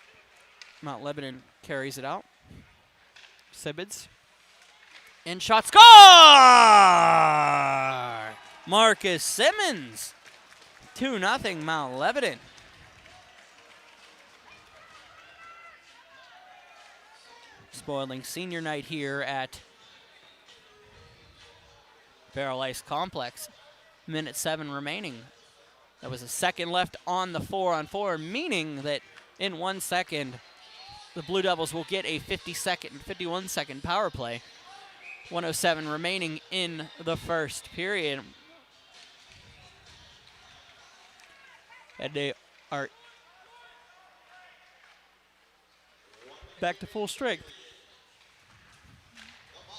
Mount Lebanon carries it out. Sibbins. In shot, score! Marcus Simmons. 2-0 Mount Lebanon. Spoiling senior night here at Baierl Ice Complex. Minute 7 remaining. There was a second left on the 4-on-4, meaning that in 1 second, the Blue Devils will get a 51-second power play. 1:07 remaining in the first period. And they are back to full strength.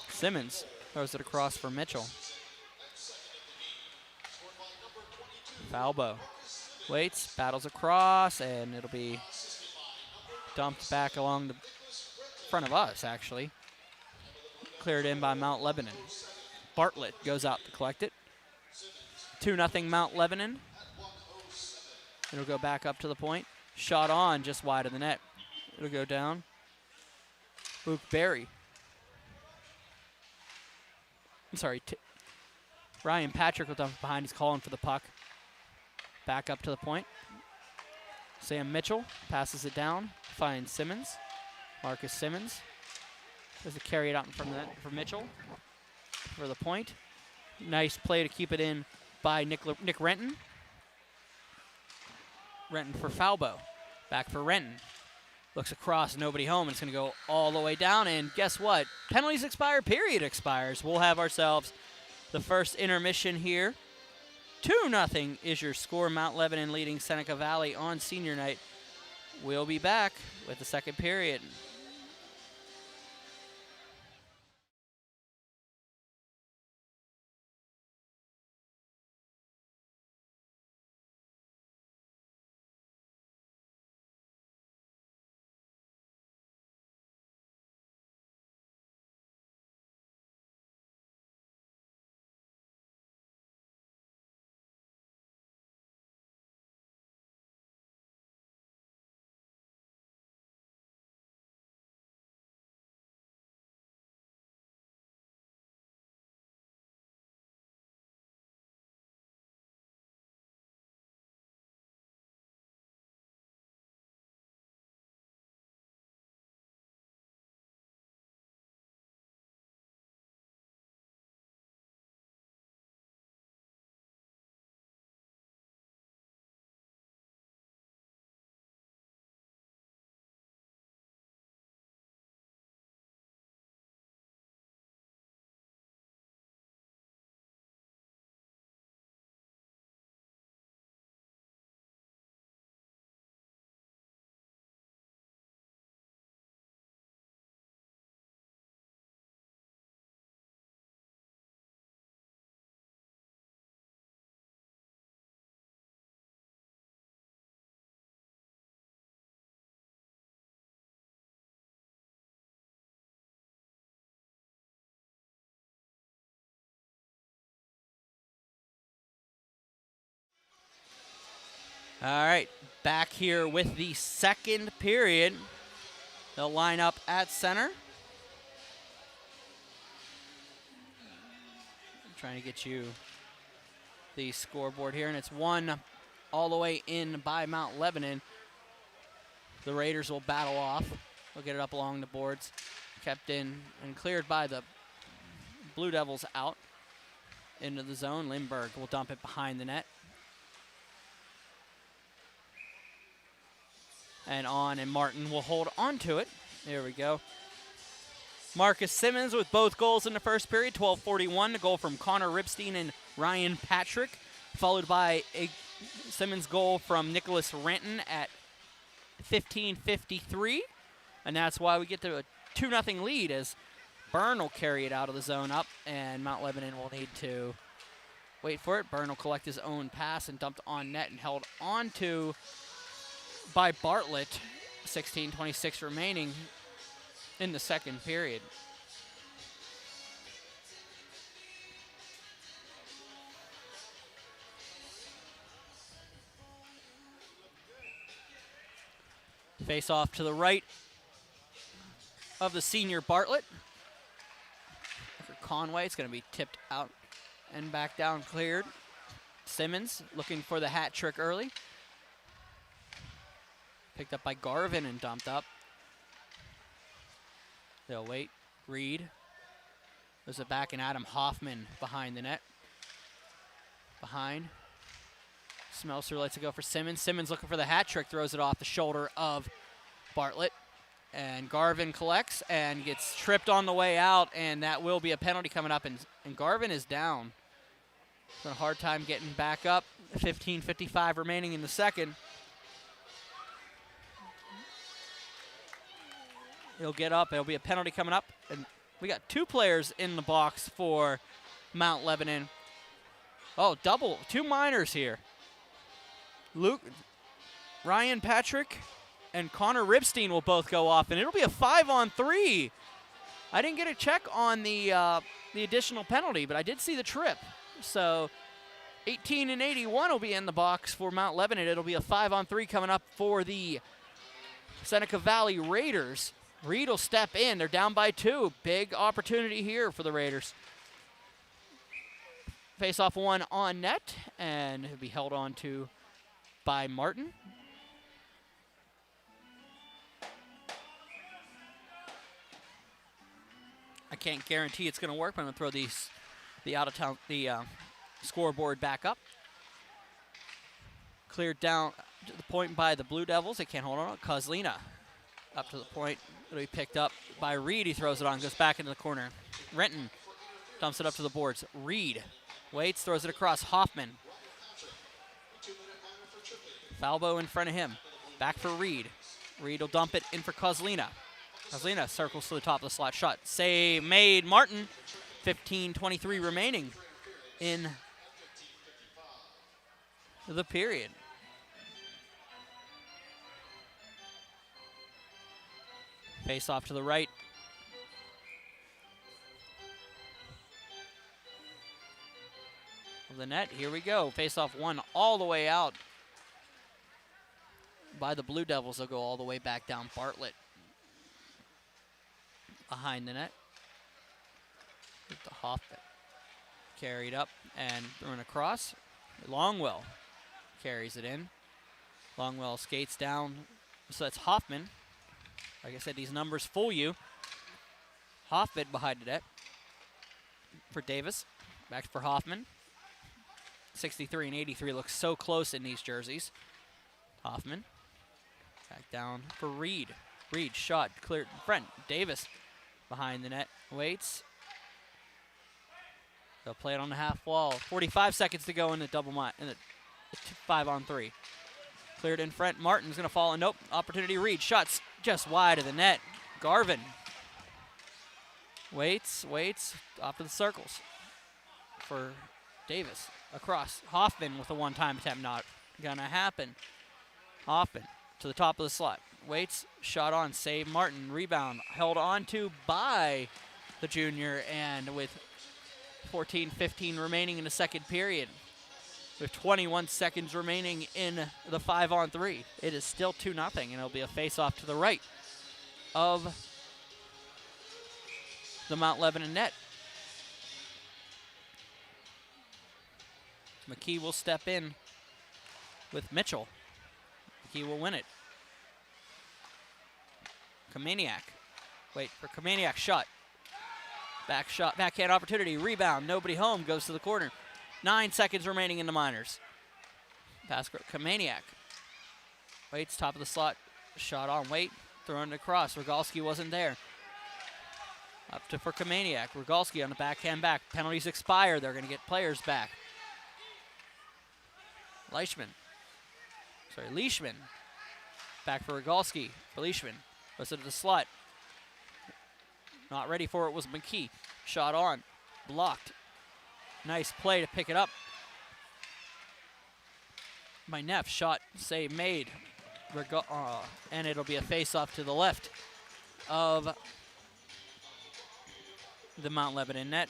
Simmons throws it across for Mitchell. Falbo waits, battles across, and it'll be dumped back along the front of us, actually. Cleared in by Mount Lebanon. Bartlett goes out to collect it. 2-0 Mount Lebanon. It'll go back up to the point. Shot on just wide of the net. It'll go down. Luke Berry. I'm sorry. Ryan Patrick will dump behind. He's calling for the puck. Back up to the point. Sam Mitchell passes it down. Finds Simmons. Marcus Simmons. Does it carry it out in front of the net for Mitchell for the point. Nice play to keep it in by Nick Renton. Renton for Falbo. Back for Renton. Looks across, nobody home. It's going to go all the way down, and guess what? Penalties expire, period expires. We'll have ourselves the first intermission here. 2-0 is your score. Mount Lebanon leading Seneca Valley on senior night. We'll be back with the second period. All right, back here with the second period. They'll line up at center. I'm trying to get you the scoreboard here, and it's 1 all the way in by Mount Lebanon. The Raiders will battle off. They'll get it up along the boards. Kept in and cleared by the Blue Devils out into the zone. Lindbergh will dump it behind the net. And Martin will hold on to it. There we go. Marcus Simmons with both goals in the first period. 12:41, a goal from Connor Ripstein and Ryan Patrick, followed by a Simmons goal from Nicholas Renton at 15:53. And that's why we get to a 2-0 lead as Byrne will carry it out of the zone up, and Mount Lebanon will need to wait for it. Byrne will collect his own pass and dumped on net and held on to by Bartlett. 16:26 remaining in the second period. Face off to the right of the senior Bartlett. For Conway, it's going to be tipped out and back down, cleared. Simmons looking for the hat trick early. Picked up by Garvin and dumped up. They'll wait. Reed. There's a back and Adam Hoffman behind the net. Behind. Smelser lets it go for Simmons. Simmons looking for the hat trick, throws it off the shoulder of Bartlett. And Garvin collects and gets tripped on the way out, and that will be a penalty coming up, and Garvin is down. Having a hard time getting back up. 15:55 remaining in the second. He'll get up. There'll be a penalty coming up. And we got 2 players in the box for Mount Lebanon. Oh, double. 2 minors here. Ryan Patrick and Connor Ripstein will both go off, and it'll be a 5-on-3. I didn't get a check on the additional penalty, but I did see the trip. So 18 and 81 will be in the box for Mount Lebanon. It'll be a 5-on-3 coming up for the Seneca Valley Raiders. Reed will step in. They're down by 2. Big opportunity here for the Raiders. Face off 1 on net, and he'll be held on to by Martin. I can't guarantee it's going to work, but I'm going to throw the scoreboard back up. Cleared down to the point by the Blue Devils. They can't hold on. Kozlina up to the point. It'll be picked up by Reed. He throws it on, goes back into the corner. Renton dumps it up to the boards. Reed waits, throws it across. Hoffman. Falbo in front of him. Back for Reed. Reed will dump it in for Kozlina. Kozlina circles to the top of the slot. Shot save made. Martin. 15:23 remaining in the period. Face off to the right. Of the net. Here we go. Face off 1 all the way out by the Blue Devils. They'll go all the way back down. Bartlett behind the net. With the Hoffman. Carried up and thrown across. Longwell carries it in. Longwell skates down. So that's Hoffman. Like I said, these numbers fool you. Hoffman behind the net for Davis. Back for Hoffman. 63 and 83 looks so close in these jerseys. Hoffman. Back down for Reed. Reed shot cleared in front. Davis behind the net. Waits. They'll play it on the half wall. 45 seconds to go in the 5-on-3. Cleared in front. Martin's going to fall. And nope. Opportunity. Reed. Shots just wide of the net. Garvin. Waits. Off to the circles for Davis. Across. Hoffman with a one-time attempt. Not going to happen. Hoffman to the top of the slot. Waits. Shot on. Save. Martin. Rebound. Held on to by the junior. And with 14:15 remaining in the second period. with 21 seconds remaining in the 5-on-3. It is still 2-0, and it'll be a face-off to the right of the Mount Lebanon net. McKee will step in with Mitchell. McKee will win it. Kameniak. Wait for Kameniak. Shot. Back shot. Backhand opportunity. Rebound. Nobody home. Goes to the corner. 9 seconds remaining in the minors. Pass Kameniak. Waits top of the slot. Shot on. Wait. Throwing it across. Rogalski wasn't there. Up to for Kameniak. Rogalski on the backhand back. Penalties expire. They're going to get players back. Leishman. Back for Rogalski. For Leishman. Goes to the slot. Not ready for it was McKee. Shot on. Blocked. Nice play to pick it up by Neff. Shot save made. And it'll be a face-off to the left of the Mount Lebanon net.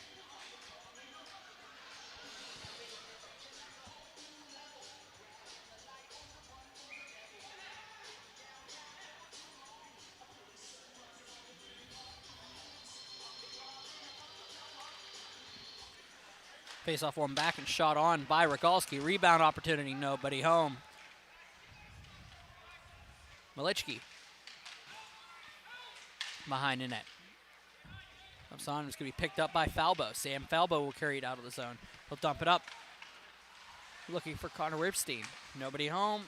Face off one back and shot on by Rogalski. Rebound opportunity, nobody home. Malichki behind the net. Comes on, it's going to be picked up by Falbo. Sam Falbo will carry it out of the zone. He'll dump it up. Looking for Connor Ripstein. Nobody home.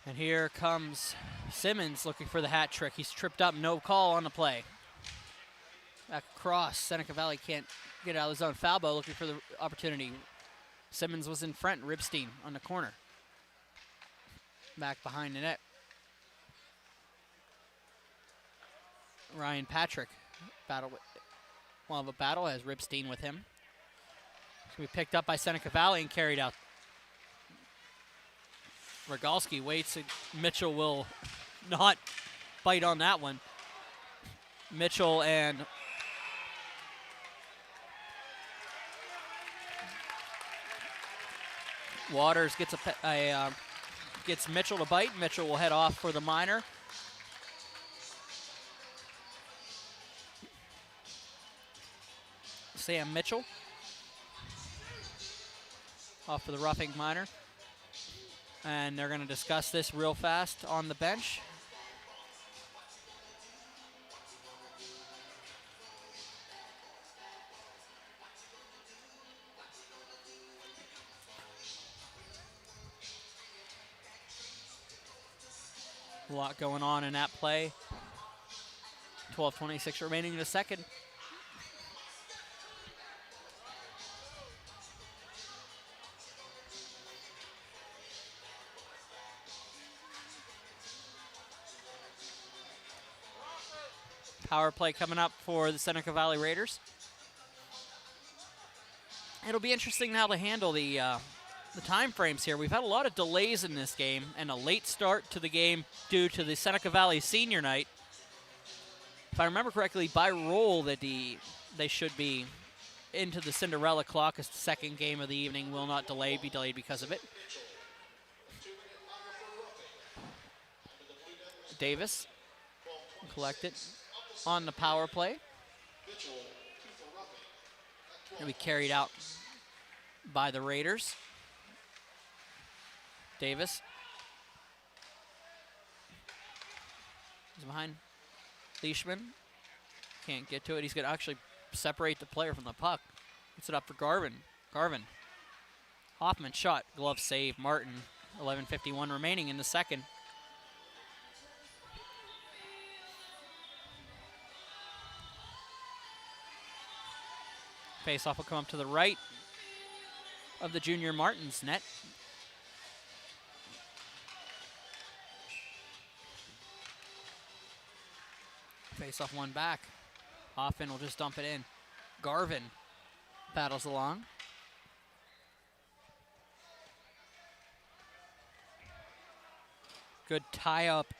And here comes Simmons looking for the hat trick. He's tripped up, no call on the play. Back across, Seneca Valley can't get out of the zone. Falbo looking for the opportunity. Simmons was in front, Ripstein on the corner. Back behind the net. Ryan Patrick, will have a battle as Ripstein with him. It's going to be picked up by Seneca Valley and carried out. Rogalski waits, and Mitchell will not bite on that one. Mitchell and Waters gets Mitchell to bite. Mitchell will head off for the minor. Sam Mitchell off for the roughing minor. And they're going to discuss this real fast on the bench. A lot going on in that play. 12:26 remaining in the second. Power play coming up for the Seneca Valley Raiders. It'll be interesting how to handle the time frames here. We've had a lot of delays in this game and a late start to the game due to the Seneca Valley Senior Night. If I remember correctly, by rule that they should be into the Cinderella clock as the second game of the evening will not be delayed because of it. Davis collect it on the power play. It'll be carried out by the Raiders. Davis is behind Leishman. Can't get to it. He's going to actually separate the player from the puck. Gets it up for Garvin. Hoffman shot. Glove save. Martin. 11:51 remaining in the second. Face-off will come up to the right of the junior Martin's net. Face off one back. Hoffman will just dump it in. Garvin battles along. Good tie up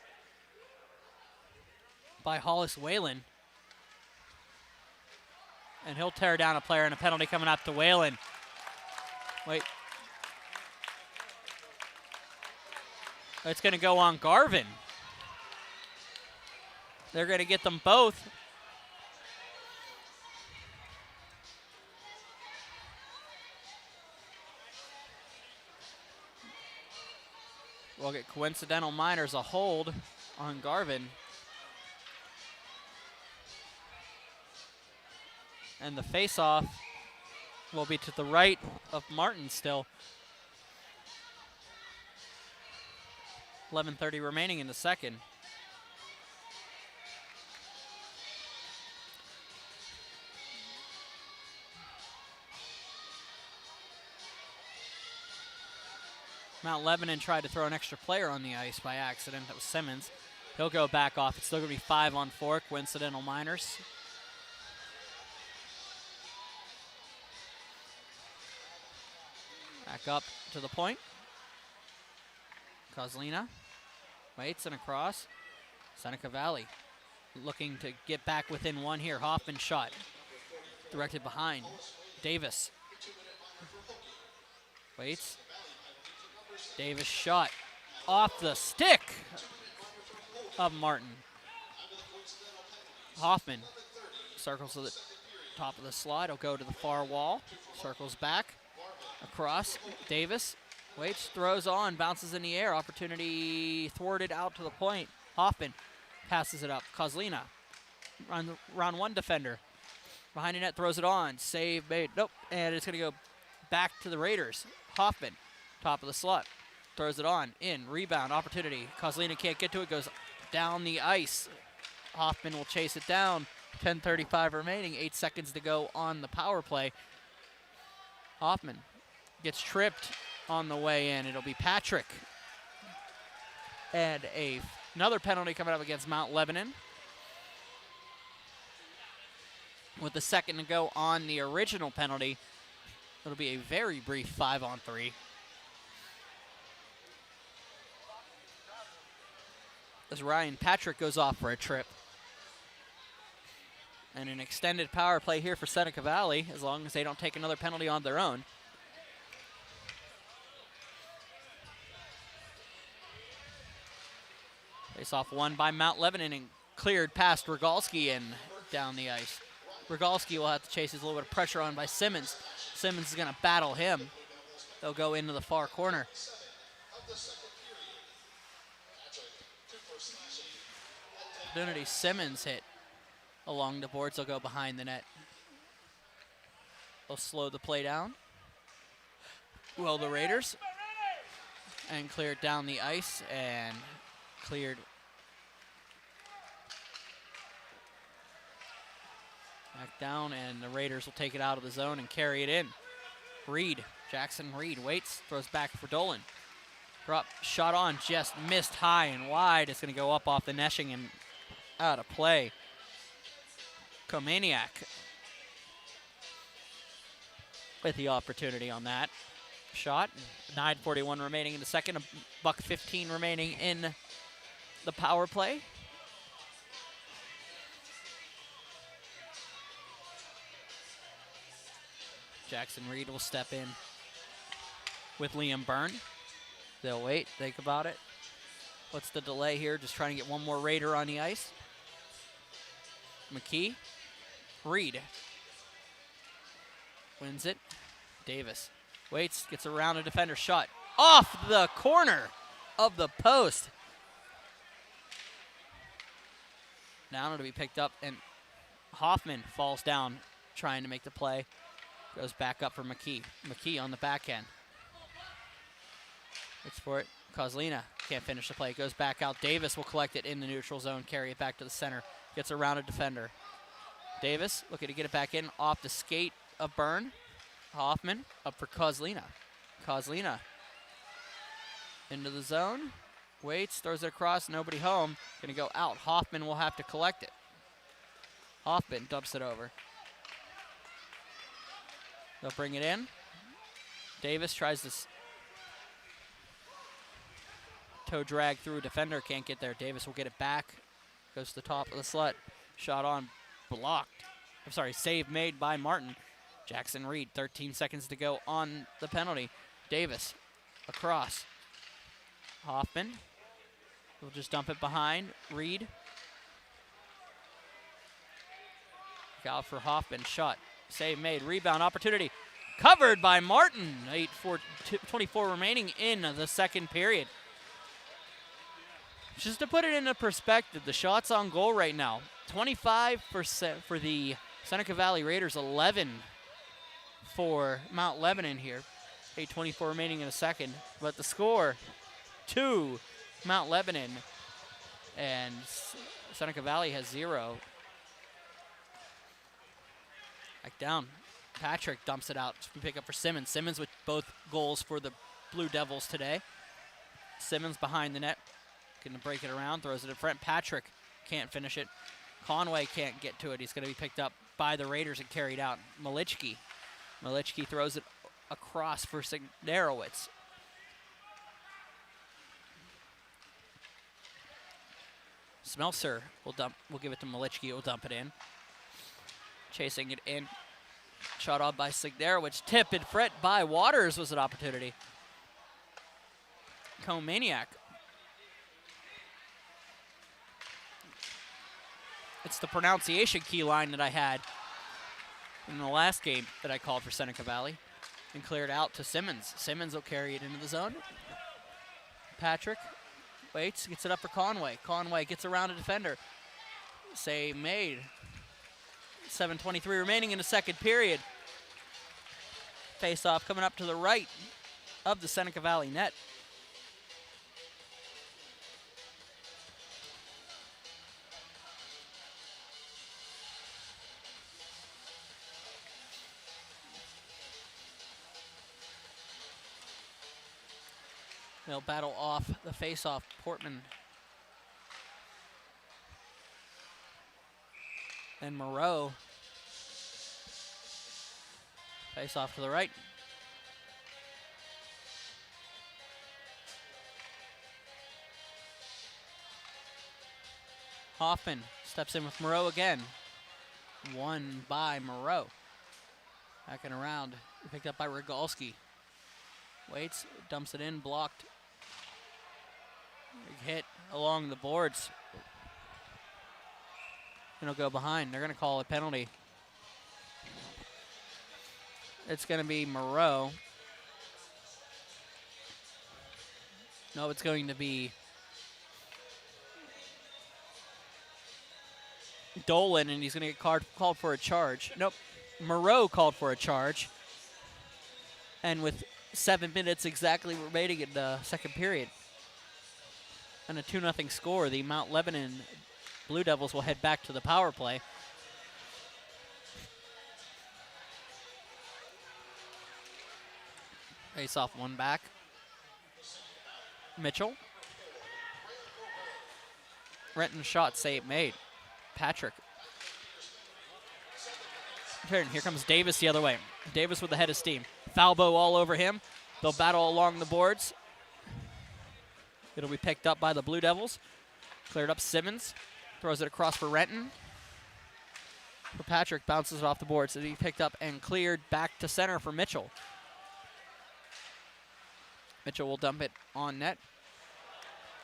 by Hollis Whalen. And he'll tear down a player, and a penalty coming up to Whalen. Wait. It's going to go on Garvin. They're going to get them both. We'll get Coincidental Miners a hold on Garvin. And the face-off will be to the right of Martin still. 11:30 remaining in the second. Mount Lebanon tried to throw an extra player on the ice by accident. That was Simmons. He'll go back off. It's still going to be 5-on-4, Coincidental Miners. Back up to the point. Kozlina waits and across. Seneca Valley looking to get back within one here. Hoffman shot directed behind. Davis waits. Davis shot off the stick of Martin. Hoffman circles to the top of the slot. He'll go to the far wall. Circles back. Across. Davis waits, throws on, bounces in the air. Opportunity thwarted out to the point. Hoffman passes it up. Kozlina, round one defender. Behind the net, throws it on. Save made. Nope. And it's going to go back to the Raiders. Hoffman, top of the slot. Throws it on. In. Rebound. Opportunity. Kozlina can't get to it. Goes down the ice. Hoffman will chase it down. 10:35 remaining. 8 seconds to go on the power play. Hoffman gets tripped on the way in. It'll be Patrick. And another penalty coming up against Mount Lebanon. With the second to go on the original penalty, it'll be a very brief 5-on-3. As Ryan Patrick goes off for a trip. And an extended power play here for Seneca Valley, as long as they don't take another penalty on their own. Face off one by Mount Lebanon and cleared past Rogalski and down the ice. Rogalski will have to chase his little bit of pressure on by Simmons. Simmons is going to battle him. They'll go into the far corner. Opportunity. Simmons hit along the boards. They'll go behind the net. They'll slow the play down. Well, the Raiders. And cleared down the ice and cleared. Back down, and the Raiders will take it out of the zone and carry it in. Reed, Jackson Reed waits, throws back for Dolan. Drop, shot on, just missed high and wide. It's going to go up off the neshing and out of play. Komaniak with the opportunity on that shot. 9:41 remaining in the second, $1:15 remaining in the power play. Jackson Reed will step in with Liam Byrne. They'll wait, think about it. What's the delay here? Just trying to get one more Raider on the ice. McKee. Reed. Wins it. Davis. Waits, gets around a defender. Shot off the corner of the post. Now to be picked up, and Hoffman falls down trying to make the play. Goes back up for McKee. McKee on the back end. Looks for it. Kozlina can't finish the play. Goes back out. Davis will collect it in the neutral zone. Carry it back to the center. Gets around a defender. Davis looking to get it back in. Off the skate of Byrne. Hoffman up for Kozlina. Kozlina into the zone. Waits. Throws it across. Nobody home. Going to go out. Hoffman will have to collect it. Hoffman dumps it over. They'll bring it in. Davis tries to toe drag through a defender. Can't get there. Davis will get it back. Goes to the top of the slot. Shot on. Blocked. Save made by Martin. Jackson Reed, 13 seconds to go on the penalty. Davis, across. Hoffman will just dump it behind. Reed. Look out for Hoffman, shot. Save made, rebound opportunity. Covered by Martin. 8:24 remaining in the second period. Just to put it into perspective, the shots on goal right now, 25% for the Seneca Valley Raiders, 11 for Mount Lebanon here. 8:24 remaining in a second. But the score, 2 Mount Lebanon, and Seneca Valley has 0. Back down. Patrick dumps it out. Pick up for Simmons. Simmons with both goals for the Blue Devils today. Simmons behind the net. Going to break it around. Throws it in front. Patrick can't finish it. Conway can't get to it. He's going to be picked up by the Raiders and carried out. Malichki throws it across for Signerowitz. Smelser will give it to Malichki. Will dump it in. Chasing it in. Shot off by Signerowitz. Tip and fret by Waters was an opportunity. Komaniak. It's the pronunciation key line that I had in the last game that I called for Seneca Valley and cleared out to Simmons. Simmons will carry it into the zone. Patrick waits, gets it up for Conway. Conway gets around a defender. Save made. 7:23 remaining in the second period. Face-off coming up to the right of the Seneca Valley net. They'll battle off the face-off. Portman and Moreau. Face-off to the right. Hoffman steps in with Moreau again. Won by Moreau. Backing around. Picked up by Rogalski. Waits, dumps it in, blocked. Big hit along the boards. And it'll go behind. They're going to call a penalty. It's going to be Moreau. No, it's going to be Dolan, and he's going to get called for a charge. Nope, Moreau called for a charge. And with 7 minutes exactly remaining in the second period, and a 2-0 score, the Mount Lebanon Blue Devils will head back to the power play. Face off one back. Mitchell. Renton shot save made. Patrick. Here comes Davis the other way. Davis with the head of steam. Falbo all over him. They'll battle along the boards. It'll be picked up by the Blue Devils. Cleared up Simmons. Throws it across for Renton. For Patrick, bounces it off the boards. So he picked up and cleared back to center for Mitchell. Mitchell will dump it on net.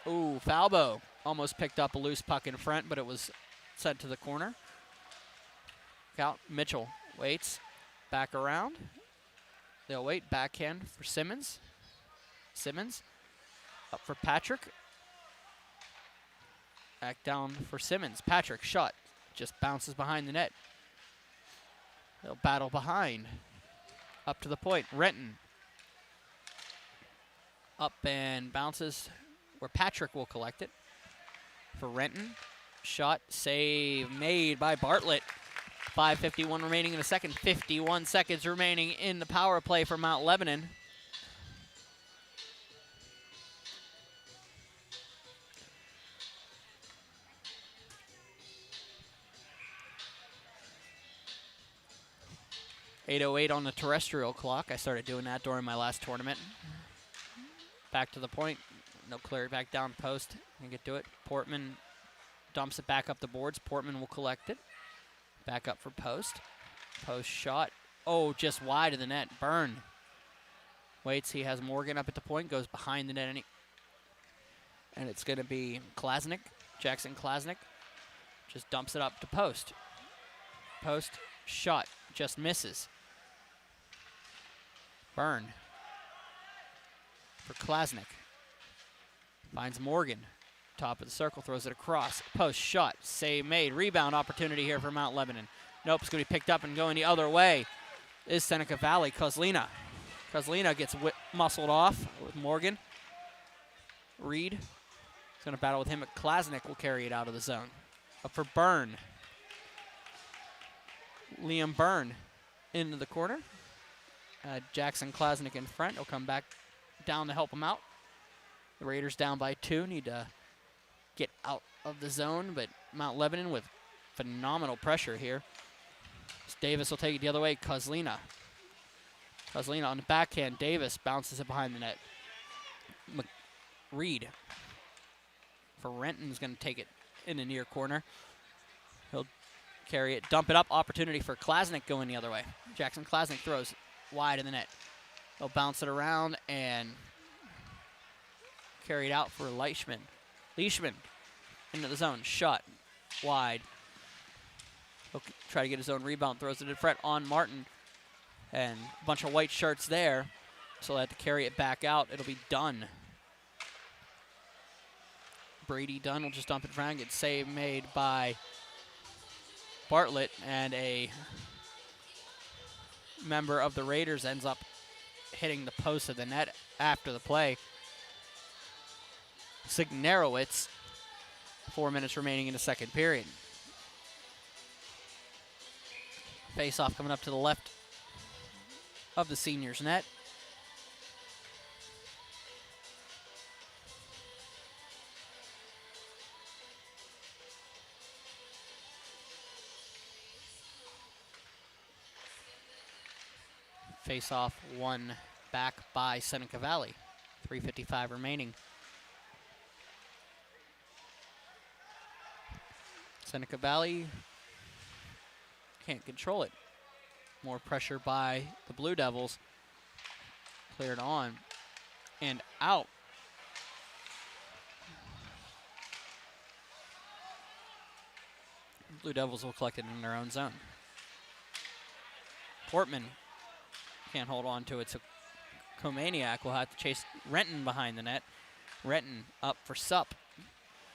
Ooh, Falbo almost picked up a loose puck in front, but it was sent to the corner. Out, Mitchell waits, back around. They'll wait, backhand for Simmons. Simmons up for Patrick. Back down for Simmons. Patrick, shot, just bounces behind the net. They'll battle behind. Up to the point, Renton. Up and bounces where Patrick will collect it. For Renton, shot, save made by Bartlett. 5:51 remaining in the second, 51 seconds remaining in the power play for Mount Lebanon. .808 on the terrestrial clock. I started doing that during my last tournament. Back to the point. No clear back down post. Can get to it. Portman dumps it back up the boards. Portman will collect it. Back up for post. Post shot. Oh, just wide of the net. Byrne waits. He has Morgan up at the point. Goes behind the net. And it's going to be Klasnick. Jackson Klasnick just dumps it up to post. Post shot. Just misses. Byrne for Klasnick. Finds Morgan. Top of the circle, throws it across. Post shot, save made. Rebound opportunity here for Mount Lebanon. Nope, it's going to be picked up and going the other way is Seneca Valley. Kozlina. Kozlina gets muscled off with Morgan. Reed is going to battle with him. Klasnick will carry it out of the zone. Up for Byrne. Liam Byrne into the corner. Jackson Klasnick in front. He'll come back down to help him out. The Raiders down by 2. Need to get out of the zone, but Mount Lebanon with phenomenal pressure here. Davis will take it the other way. Kozlina. Kozlina on the backhand. Davis bounces it behind the net. Reed for Renton's going to take it in the near corner. He'll carry it, dump it up. Opportunity for Klasnick going the other way. Jackson Klasnick throws wide in the net. He'll bounce it around and carry it out for Leishman. Leishman into the zone. Shot wide. He'll try to get his own rebound. Throws it in front on Martin. And a bunch of white shirts there. So they'll have to carry it back out. It'll be Dunn. Brady Dunn will just dump it in front. Get save made by Bartlett. And a member of the Raiders ends up hitting the post of the net after the play. Signerowitz, 4 minutes remaining in the second period. Face-off coming up to the left of the seniors' net. Face-off won back by Seneca Valley. 3:55 remaining. Seneca Valley can't control it. More pressure by the Blue Devils. Cleared on and out. Blue Devils will collect it in their own zone. Portman can't hold on to it, so Komaniak will have to chase Renton behind the net. Renton up for Supp.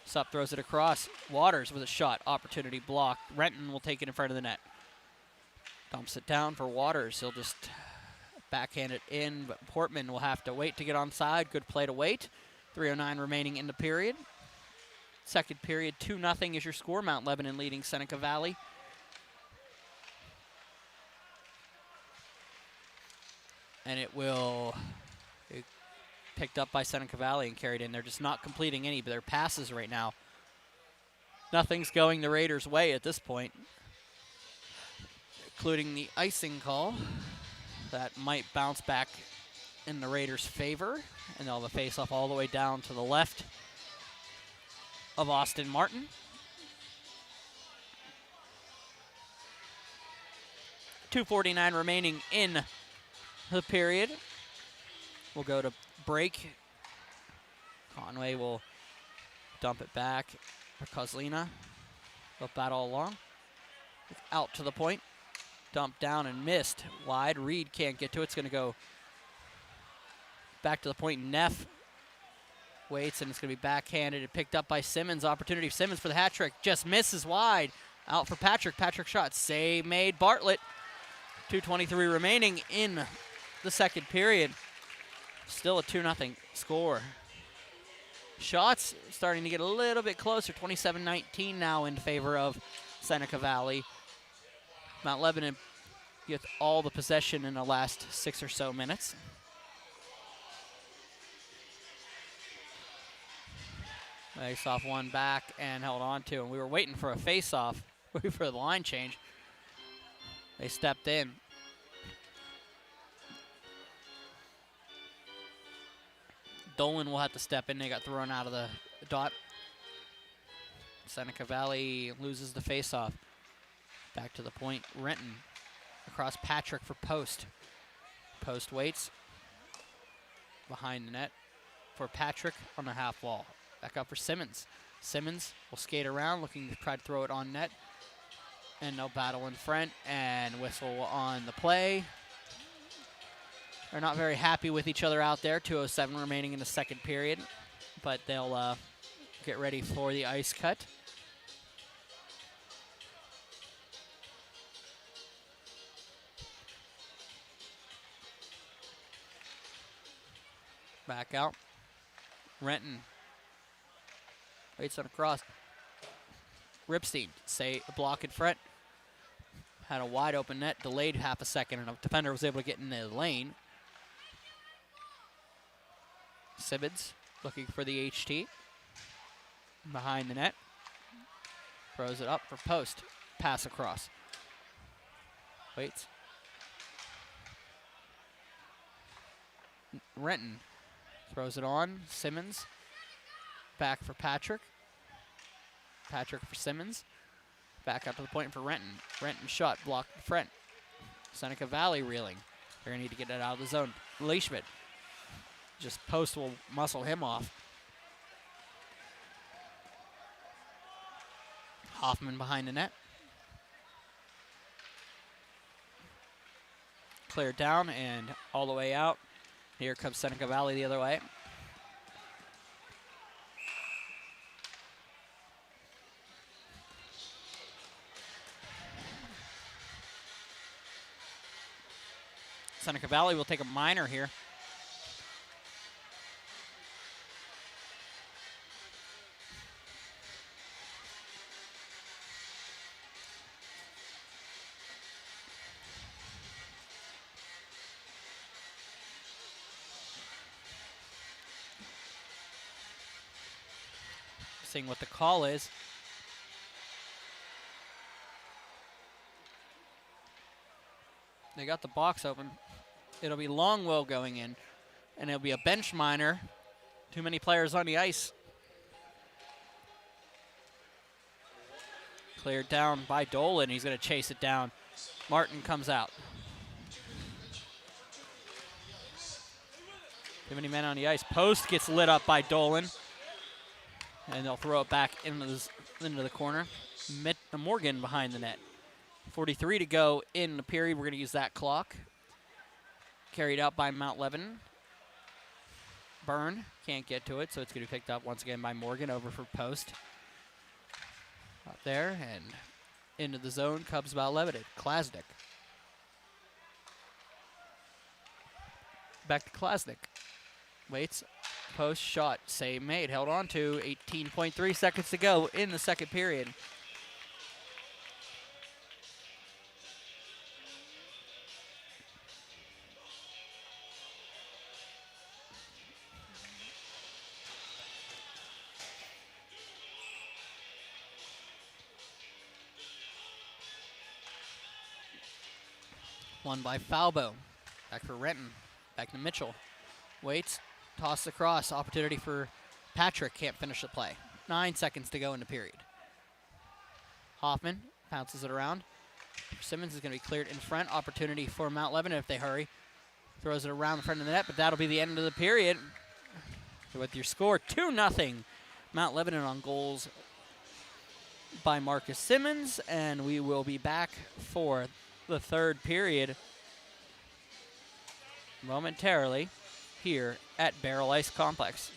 Supp throws it across. Waters with a shot. Opportunity blocked. Renton will take it in front of the net. Dumps it down for Waters. He'll just backhand it in, but Portman will have to wait to get onside. Good play to wait. 3:09 remaining in the period. Second period, 2-0 is your score. Mount Lebanon leading Seneca Valley. And it will be picked up by Seneca Valley and carried in. They're just not completing any of their passes right now. Nothing's going the Raiders' way at this point, including the icing call that might bounce back in the Raiders' favor. And they'll have a face-off all the way down to the left of Austin Martin. .249 remaining in the period. We'll go to break. Conway will dump it back for Kozlina. They'll battle along. Out to the point. Dumped down and missed. Wide. Reed can't get to it. It's going to go back to the point. Neff waits, and it's going to be backhanded and picked up by Simmons. Opportunity for Simmons for the hat trick. Just misses wide. Out for Patrick. Patrick shot. Save made. Bartlett. 2:23 remaining in the second period. Still a 2-0 score. Shots starting to get a little bit closer. 27-19 now in favor of Seneca Valley. Mount Lebanon gets all the possession in the last 6 or so minutes. Face-off one back and held on to, and we were waiting for a face-off, waiting for the line change. They stepped in. Dolan will have to step in. They got thrown out of the dot. Seneca Valley loses the face-off. Back to the point, Renton across Patrick for Post. Post waits behind the net for Patrick on the half wall. Back up for Simmons. Simmons will skate around, looking to try to throw it on net. And they'll battle in front and whistle on the play. They're not very happy with each other out there. 2:07 remaining in the second period. But they'll get ready for the ice cut. Back out. Renton waits on a cross. Ripstein, say a block in front. Had a wide open net, delayed half a second, and a defender was able to get in the lane. Simmons looking for the HT. Behind the net. Throws it up for Post. Pass across. Waits. Renton throws it on. Simmons. Back for Patrick. Patrick for Simmons. Back up to the point for Renton. Renton shot, blocked in front. Seneca Valley reeling. They're going to need to get it out of the zone. Leishman. Just Post will muscle him off. Hoffman behind the net. Cleared down and all the way out. Here comes Seneca Valley the other way. Seneca Valley will take a minor here. Seeing what the call is. They got the box open. It'll be Longwell going in, and it'll be a bench minor. Too many players on the ice. Cleared down by Dolan. He's going to chase it down. Martin comes out. Too many men on the ice. Post gets lit up by Dolan. And they'll throw it back into the corner. Morgan behind the net. 43 to go in the period. We're going to use that clock. Carried out by Mount Lebanon. Byrne can't get to it, so it's going to be picked up once again by Morgan over for Post. Out there and into the zone. Cubs about Lebanon. Klasnick. Back to Klasnick. Waits. Post shot. Save made. Held on to. 18.3 seconds to go in the second period. Won by Falbo. Back for Renton. Back to Mitchell. Waits. Toss across. Opportunity for Patrick. Can't finish the play. 9 seconds to go in the period. Hoffman bounces it around. Simmons is going to be cleared in front. Opportunity for Mount Lebanon if they hurry. Throws it around the front of the net, but that'll be the end of the period. With your score, 2-0. Mount Lebanon on goals by Marcus Simmons, and we will be back for the third period momentarily here at Baierl Ice Complex.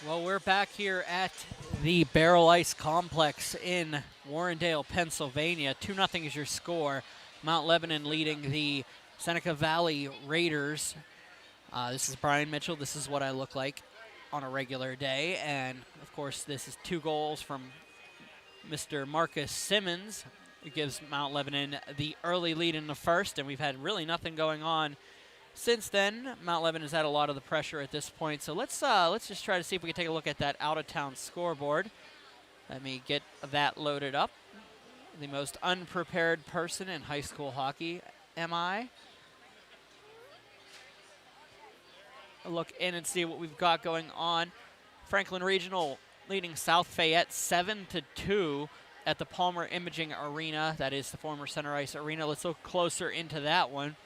Well, we're back here at the Baierl Ice Complex in Warrendale, Pennsylvania. 2-0 is your score. Mount Lebanon leading the Seneca Valley Raiders. This is Brian Mitchell. This is what I look like on a regular day. And, of course, this is 2 goals from Mr. Marcus Simmons. It gives Mount Lebanon the early lead in the first, and we've had really nothing going on since then. Mount Lebanon has had a lot of the pressure at this point. So let's just try to see if we can take a look at that out-of-town scoreboard. Let me get that loaded up. The most unprepared person in high school hockey, am I? A look in and see what we've got going on. Franklin Regional leading South Fayette 7-2 at the Palmer Imaging Arena. That is the former Center Ice Arena. Let's look closer into that one.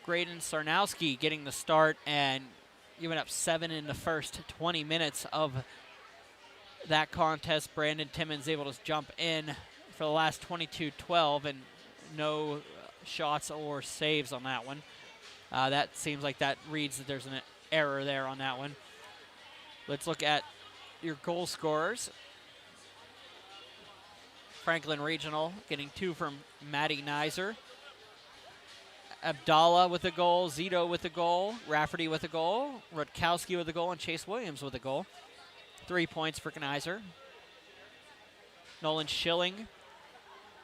Graydon Sarnowski getting the start and giving up 7 in the first 20 minutes of that contest. Brandon Timmons able to jump in for the last 22-12 and no shots or saves on that one. That seems like that reads that there's an error there on that one. Let's look at your goal scorers. Franklin Regional getting 2 from Maddie Nizer. Abdallah with a goal, Zito with a goal, Rafferty with a goal, Rutkowski with a goal, and Chase Williams with a goal. 3 points for Knizer. Nolan Schilling,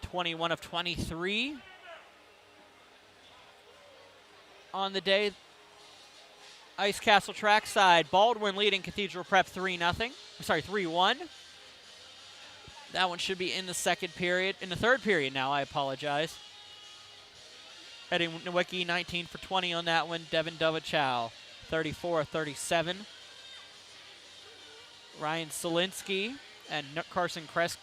21 of 23 on the day. Ice Castle trackside, Baldwin leading Cathedral Prep 3-1. That one should be in the third period now, I apologize. Eddie Nowicki, 19 for 20 on that one. Devin Dovachow, 34 of 37. Ryan Solinsky and Carson Kresk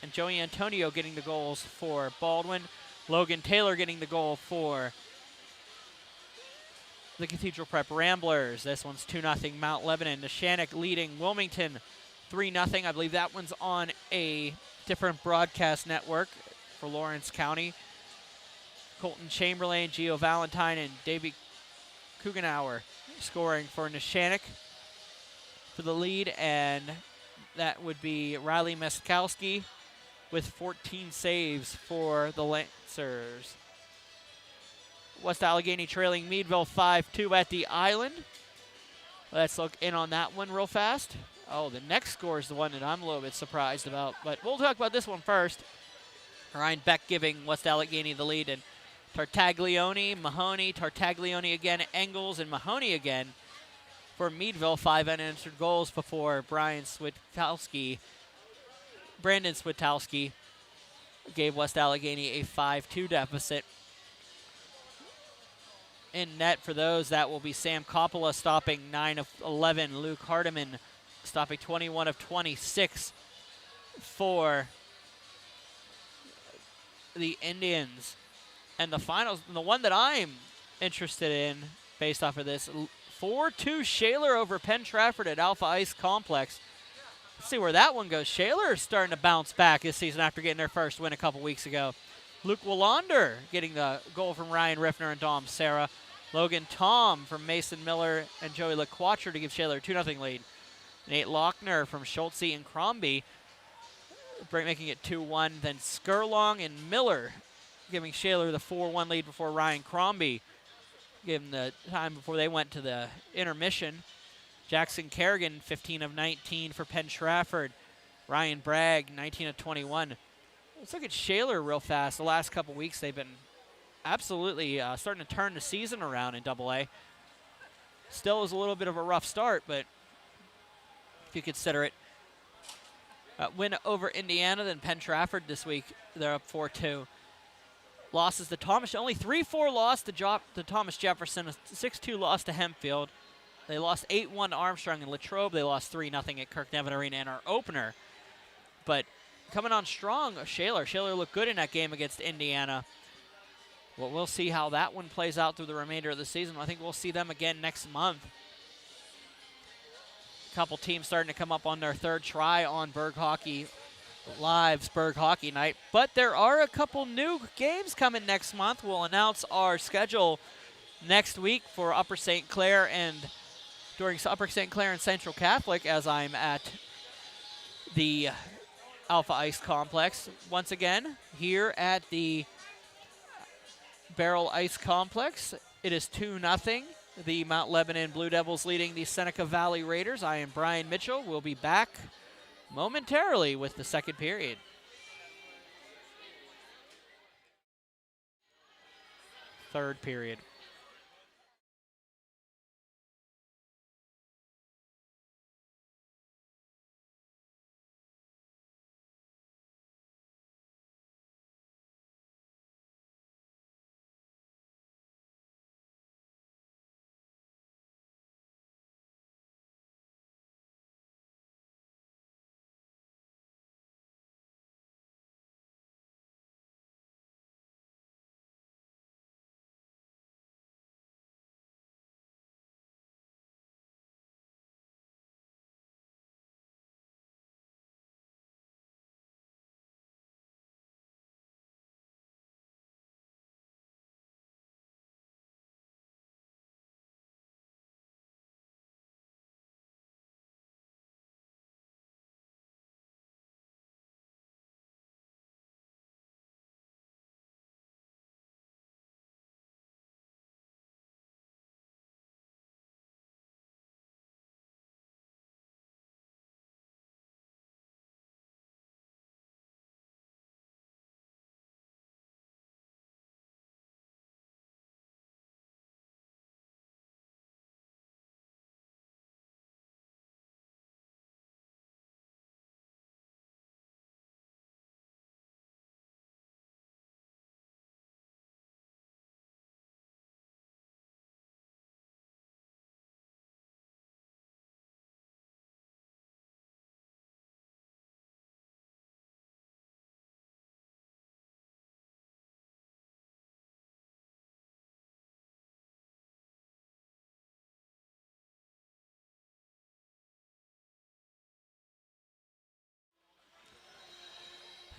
and Joey Antonio getting the goals for Baldwin. Logan Taylor getting the goal for the Cathedral Prep Ramblers. This one's 2-0 Mount Lebanon. Neshannock leading Wilmington 3-0. I believe that one's on a different broadcast network for Lawrence County. Colton Chamberlain, Gio Valentine, and Davey Kugenauer scoring for Neshannock for the lead, and that would be Riley Meskowski with 14 saves for the Lancers. West Allegheny trailing Meadville 5-2 at the Island. Let's look in on that one real fast. Oh, the next score is the one that I'm a little bit surprised about, but we'll talk about this one first. Ryan Beck giving West Allegheny the lead, and Tartaglione, Mahoney, Tartaglione again, Engels, and Mahoney again for Meadville. 5 unanswered goals before Brandon Switowski gave West Allegheny a 5-2 deficit. In net for those, that will be Sam Coppola stopping 9 of 11. Luke Hardiman stopping 21 of 26 for the Indians. And the finals, the one that I'm interested in based off of this, 4-2 Shaler over Penn Trafford at Alpha Ice Complex. Let's see where that one goes. Shaler is starting to bounce back this season after getting their first win a couple weeks ago. Luke Wallander getting the goal from Ryan Riffner and Dom Serra. Logan Tom from Mason Miller and Joey LeQuatre to give Shaler a 2-0 lead. Nate Lochner from Schultze and Crombie making it 2-1. Then Skurlong and Miller giving Shaler the 4-1 lead before Ryan Crombie gave him the time before they went to the intermission. Jackson Kerrigan, 15 of 19 for Penn Trafford. Ryan Bragg, 19 of 21. Let's look at Shaler real fast. The last couple weeks they've been absolutely starting to turn the season around in AA. Still is a little bit of a rough start, but if you consider it. Win over Indiana, then Penn Trafford this week. They're up 4-2. Losses to Thomas, only 3-4 loss to Thomas Jefferson, a 6-2 loss to Hempfield. They lost 8-1 to Armstrong and Latrobe. They lost 3-0 at Kirk Nevin Arena in our opener. But coming on strong, Shaler. Shaler looked good in that game against Indiana. Well, we'll see how that one plays out through the remainder of the season. I think we'll see them again next month. A couple teams starting to come up on their third try on Burgh Hockey Live's Burgh Hockey Night. But there are a couple new games coming next month. We'll announce our schedule next week for Upper St. Clair and during Upper St. Clair and Central Catholic, as I'm at the Alpha Ice Complex once again here at the Baierl Ice Complex. It is 2-0. The Mount Lebanon Blue Devils leading the Seneca Valley Raiders. I am Brian Mitchell. We'll be back momentarily with the second period. Third period.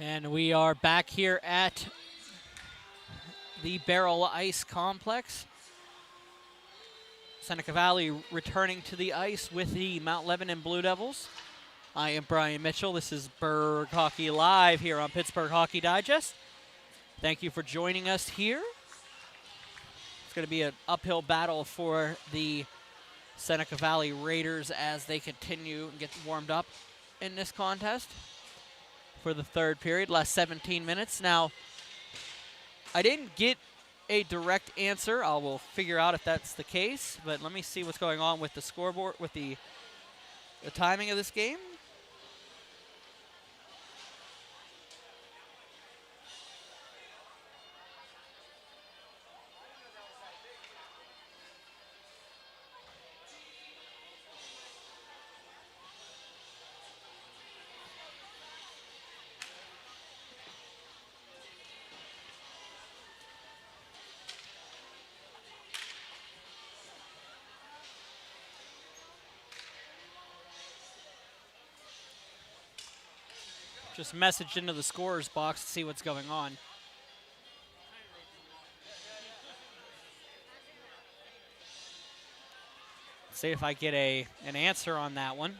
And we are back here at the Baierl Ice Complex. Seneca Valley returning to the ice with the Mount Lebanon Blue Devils. I am Brian Mitchell. This is Burgh Hockey Live here on Pittsburgh Hockey Digest. Thank you for joining us here. It's going to be an uphill battle for the Seneca Valley Raiders as they continue and get warmed up in this contest for the third period, last 17 minutes. Now, I didn't get a direct answer. I will figure out if that's the case, but let me see what's going on with the scoreboard, with the timing of this game. Just messaged into the scorer's box to see what's going on. See if I get an answer on that one.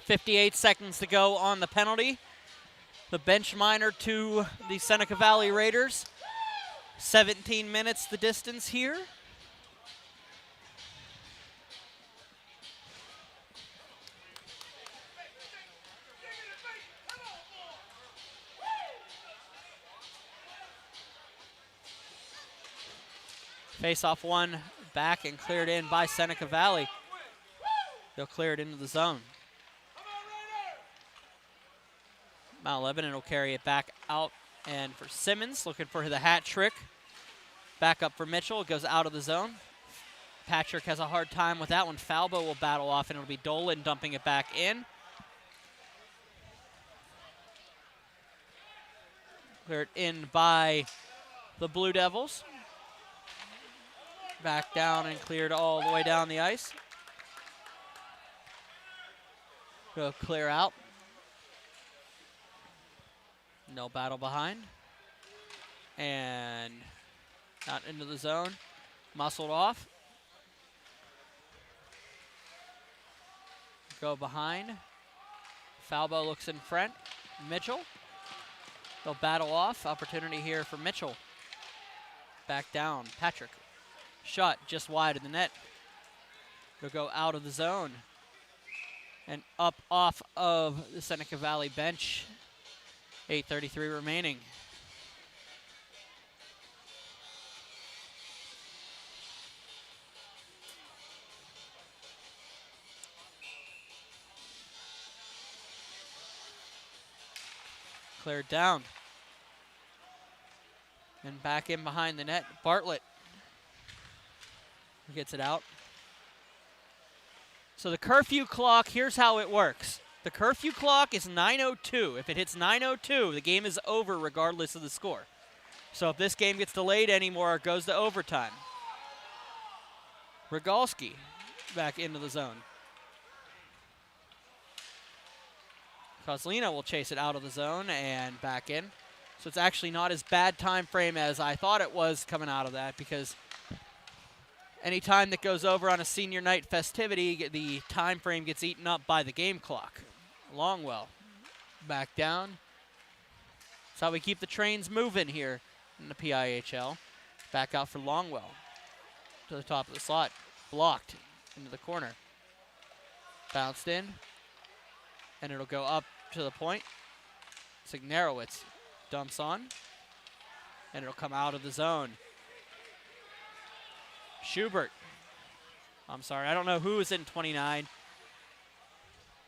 .58 seconds to go on the penalty. The bench minor to the Seneca Valley Raiders. 17 minutes the distance here. Face-off one back and cleared in by Seneca Valley. They'll clear it into the zone. Mount Lebanon will carry it back out, and for Simmons, looking for the hat trick. Back up for Mitchell. It goes out of the zone. Patrick has a hard time with that one. Falbo will battle off, and it'll be Dolan dumping it back in. Cleared in by the Blue Devils. Back down and cleared all the way down the ice. Go clear out. No battle behind. And out into the zone. Muscled off. Go behind. Falbo looks in front. Mitchell. They'll battle off. Opportunity here for Mitchell. Back down. Patrick. Shot just wide of the net. They'll go out of the zone. And up off of the Seneca Valley bench. 8:33 remaining. Cleared down. And back in behind the net, Bartlett gets it out. So the curfew clock, here's how it works. The curfew clock is 9:02. If it hits 9:02, the game is over regardless of the score. So if this game gets delayed anymore, it goes to overtime. Rogalski back into the zone. Kozlina will chase it out of the zone and back in. So it's actually not as bad time frame as I thought it was coming out of that, because any time that goes over on a senior night festivity, the time frame gets eaten up by the game clock. Longwell back down. That's how we keep the trains moving here in the PIHL. Back out for Longwell. To the top of the slot. Blocked into the corner. Bounced in. And it'll go up to the point. Signerowitz dumps on. And it'll come out of the zone. Schubert. I'm sorry, I don't know who is in 29.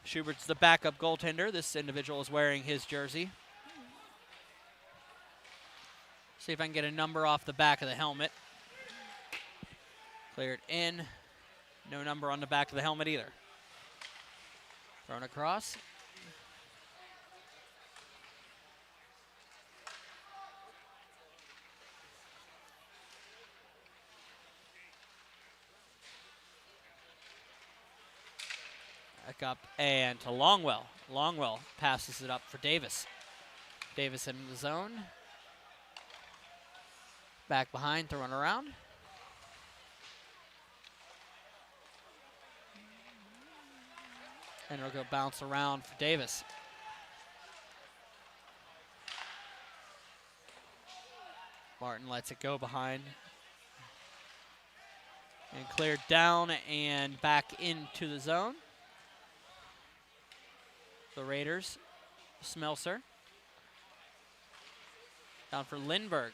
Schubert's the backup goaltender. This individual is wearing his jersey. See if I can get a number off the back of the helmet. Cleared in. No number on the back of the helmet either. Thrown across. Back up and to Longwell. Longwell passes it up for Davis. Davis in the zone. Back behind, throwing around. And it'll go bounce around for Davis. Martin lets it go behind. And cleared down and back into the zone. The Raiders, Smelser. Down for Lindbergh.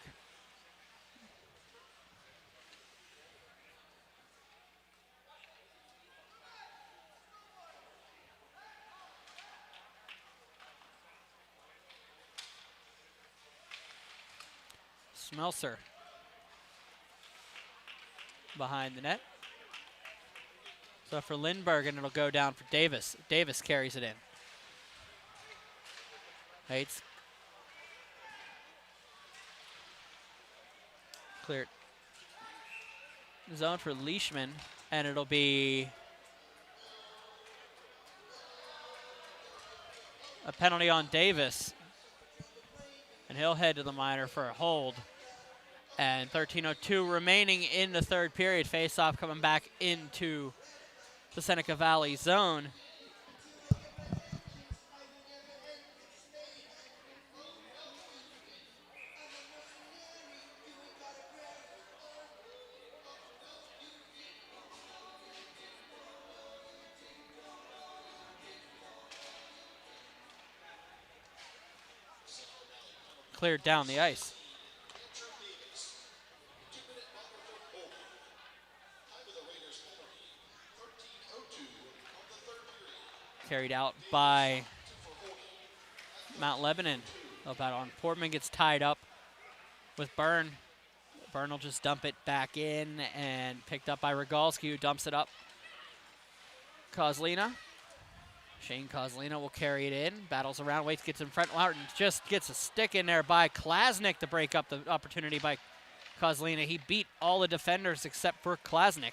Smelser behind the net. So for Lindbergh, and it'll go down for Davis. Davis carries it in. Hates. Cleared. Zone for Leishman, and it'll be a penalty on Davis. And he'll head to the minor for a hold. And 13:02 remaining in the third period. Face-off coming back into the Seneca Valley zone. Cleared down the ice. Carried out by Mount Lebanon. About on. Portman gets tied up with Byrne. Byrne will just dump it back in and picked up by Rogalski, who dumps it up. Kozlina. Shane Kozlina will carry it in, battles around, waits, gets in front. Martin just gets a stick in there by Klasnick to break up the opportunity by Kozlina. He beat all the defenders except for Klasnick.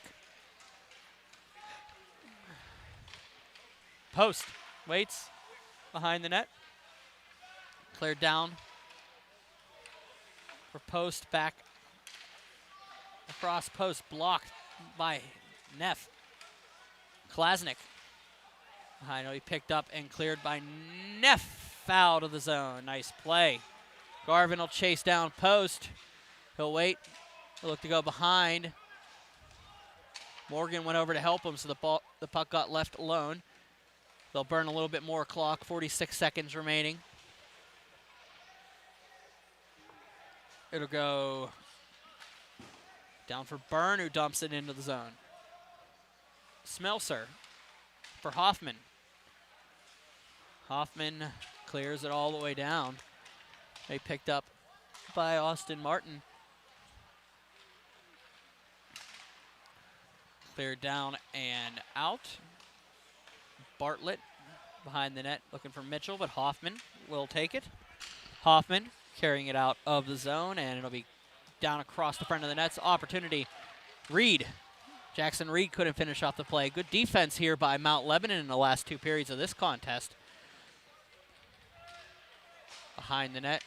Post, waits, behind the net. Cleared down for Post, back across Post, blocked by Neff. Klasnick. I know he picked up and cleared by Neff out of the zone. Nice play. Garvin will chase down Post. He'll wait. He'll look to go behind. Morgan went over to help him, so the puck got left alone. They'll burn a little bit more clock, 46 seconds remaining. It'll go down for Byrne, who dumps it into the zone. Smelser for Hoffman. Hoffman clears it all the way down. They picked up by Austin Martin. Cleared down and out. Bartlett behind the net looking for Mitchell, but Hoffman will take it. Hoffman carrying it out of the zone, and it'll be down across the front of the net's opportunity. Reed. Jackson Reed couldn't finish off the play. Good defense here by Mount Lebanon in the last 2 periods of this contest. Behind the net.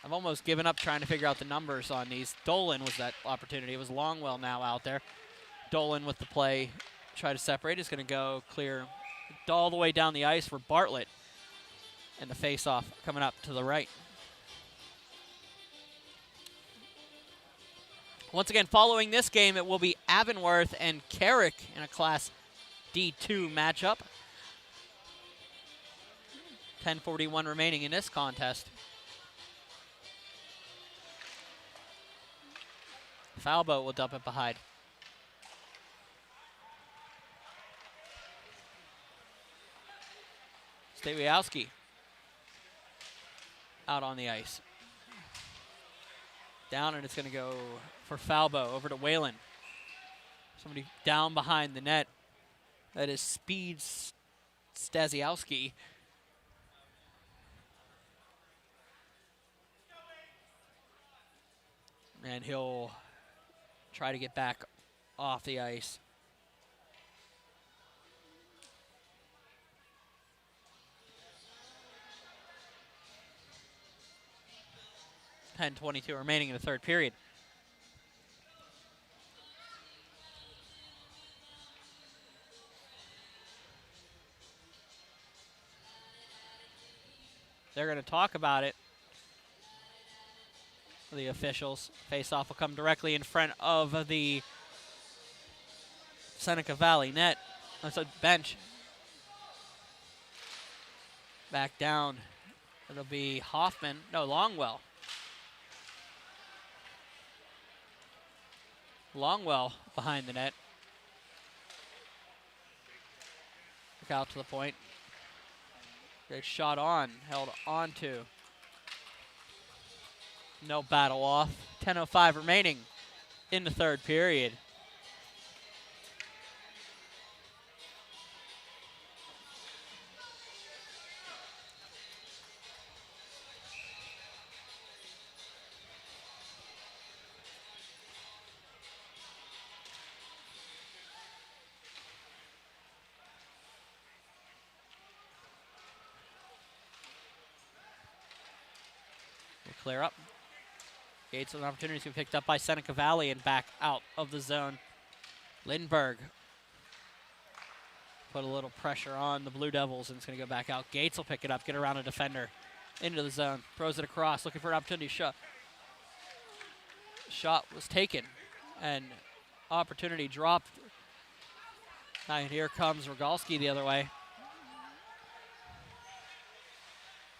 I've almost given up trying to figure out the numbers on these. Dolan was that opportunity. It was Longwell now out there. Dolan with the play. Try to separate. Is going to go clear all the way down the ice for Bartlett. And the face-off coming up to the right. Once again, following this game, it will be Avonworth and Carrick in a Class D2 matchup. 10:41 remaining in this contest. Falbo will dump it behind. Stawiowski out on the ice. Down, and it's going to go for Falbo over to Whalen. Somebody down behind the net. That is Speed Stasiowski. And he'll try to get back off the ice. .22 remaining in the third period. They're going to talk about it. The officials. Face-off will come directly in front of the Seneca Valley net. That's a bench. Back down. It'll be Hoffman. No, Longwell. Longwell behind the net. Look out to the point. Great shot on. Held on to. No battle off. 10:05 remaining in the third period. Clear up. Gates with an opportunity to be picked up by Seneca Valley and back out of the zone. Lindbergh put a little pressure on the Blue Devils, and it's going to go back out. Gates will pick it up, get around a defender into the zone. Throws it across, looking for an opportunity. Shot was taken, and opportunity dropped. And here comes Rogalski the other way.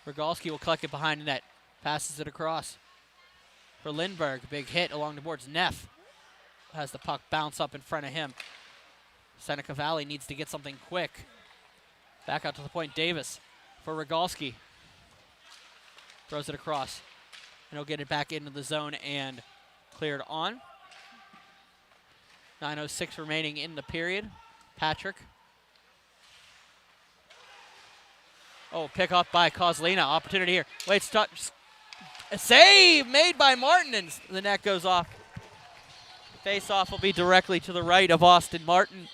Rogalski will collect it behind the net. Passes it across for Lindbergh. Big hit along the boards. Neff has the puck bounce up in front of him. Seneca Valley needs to get something quick. Back out to the point, Davis for Rogalski. Throws it across. And he'll get it back into the zone and cleared on. 9:06 remaining in the period. Patrick. Oh, pick up by Kozlina. Opportunity here. Waits, touch. A save made by Martin, and the net goes off. Face-off will be directly to the right of Austin Martin.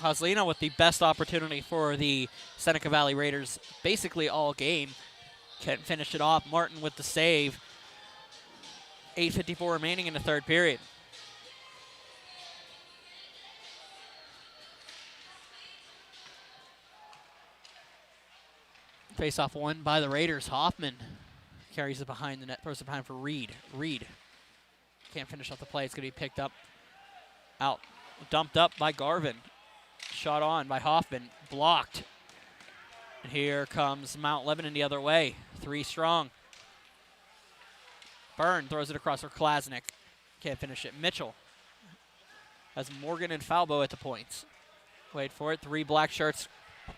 Kozlina with the best opportunity for the Seneca Valley Raiders basically all game. Can't finish it off. Martin with the save. 8:54 remaining in the third period. Face-off won by the Raiders. Hoffman carries it behind the net, throws it behind for Reed. Reed can't finish off the play. It's going to be picked up, out, dumped up by Garvin. Shot on by Hoffman, blocked. And here comes Mount Lebanon the other way, 3 strong. Byrne throws it across for Klasnick. Can't finish it. Mitchell has Morgan and Falbo at the points. Wait for it. 3 black shirts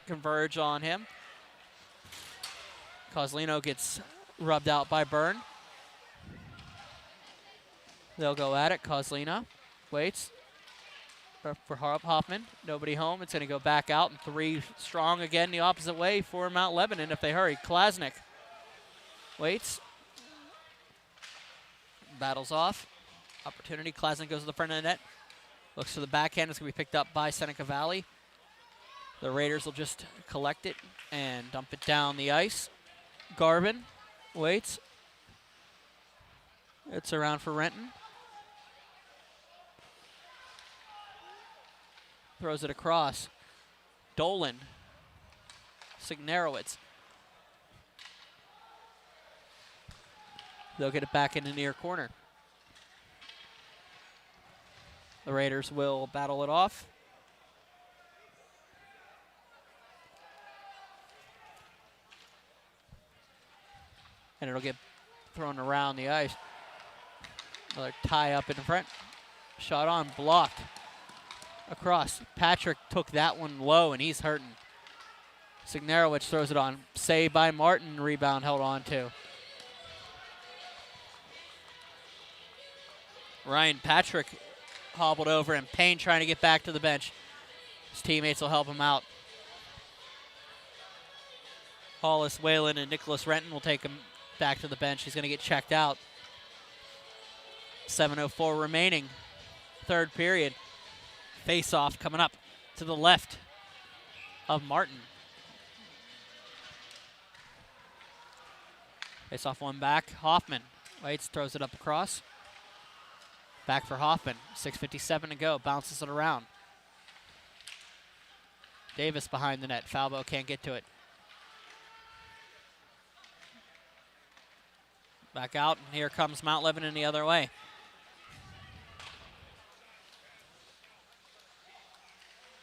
converge on him. Kozlino gets rubbed out by Byrne. They'll go at it. Kozlino waits for Hoffman. Nobody home. It's going to go back out, and 3 strong again the opposite way for Mount Lebanon if they hurry. Klasnick waits. Battles off. Opportunity. Klasnick goes to the front of the net. Looks to the backhand. It's going to be picked up by Seneca Valley. The Raiders will just collect it and dump it down the ice. Garvin waits. It's around for Renton. Throws it across. Dolan. Signerowitz. They'll get it back in the near corner. The Raiders will battle it off. And it'll get thrown around the ice. Another tie up in front. Shot on, blocked. Across. Patrick took that one low, and he's hurting. Signerowicz throws it on. Save by Martin. Rebound held on to. Ryan Patrick hobbled over, and Payne trying to get back to the bench. His teammates will help him out. Hollis, Whalen, and Nicholas Renton will take him back to the bench. He's going to get checked out. 7:04 remaining. Third period. Face-off coming up to the left of Martin. Face-off one back. Hoffman waits, throws it up across. Back for Hoffman. 6:57 to go. Bounces it around. Davis behind the net. Falbo can't get to it. Back out, and here comes Mount Lebanon the other way.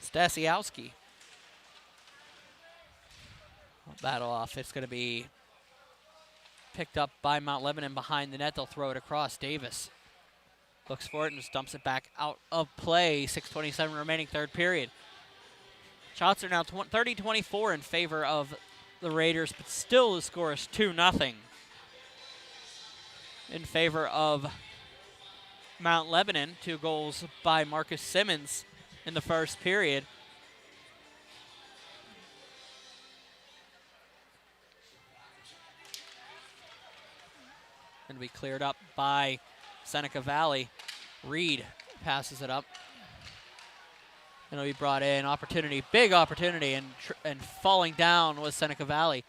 Stasiowski. Battle off. It's going to be picked up by Mount Lebanon behind the net. They'll throw it across. Davis looks for it and just dumps it back out of play. 6:27 remaining, third period. Shots are now 30-24 in favor of the Raiders, but still the score is 2-0 in favor of Mount Lebanon. 2 goals by Marcus Simmons in the first period. Going to be cleared up by Seneca Valley. Reed passes it up. And it'll be brought in. Opportunity, big opportunity, and falling down was Seneca Valley.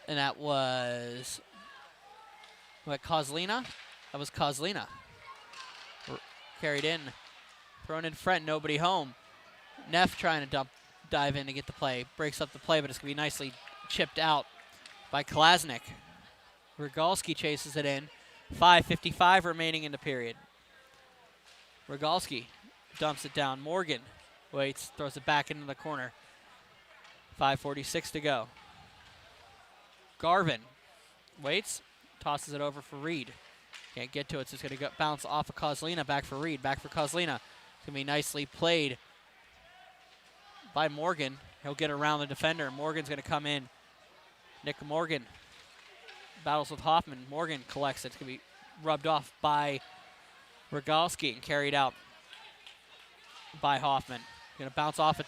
And that was what, Kozlina? That was Kozlina. Carried in. Thrown in front, nobody home. Neff trying to dive in to get the play. Breaks up the play, but it's going to be nicely chipped out by Klasnick. Rogalski chases it in. 5:55 remaining in the period. Rogalski dumps it down. Morgan waits, throws it back into the corner. 5:46 to go. Garvin waits, tosses it over for Reed. Can't get to it, so it's going to bounce off of Kozlina. Back for Reed, back for Kozlina. It's going to be nicely played by Morgan. He'll get around the defender. Morgan's going to come in. Nick Morgan battles with Hoffman. Morgan collects it. It's going to be rubbed off by Rogalski and carried out by Hoffman. Going to bounce off it.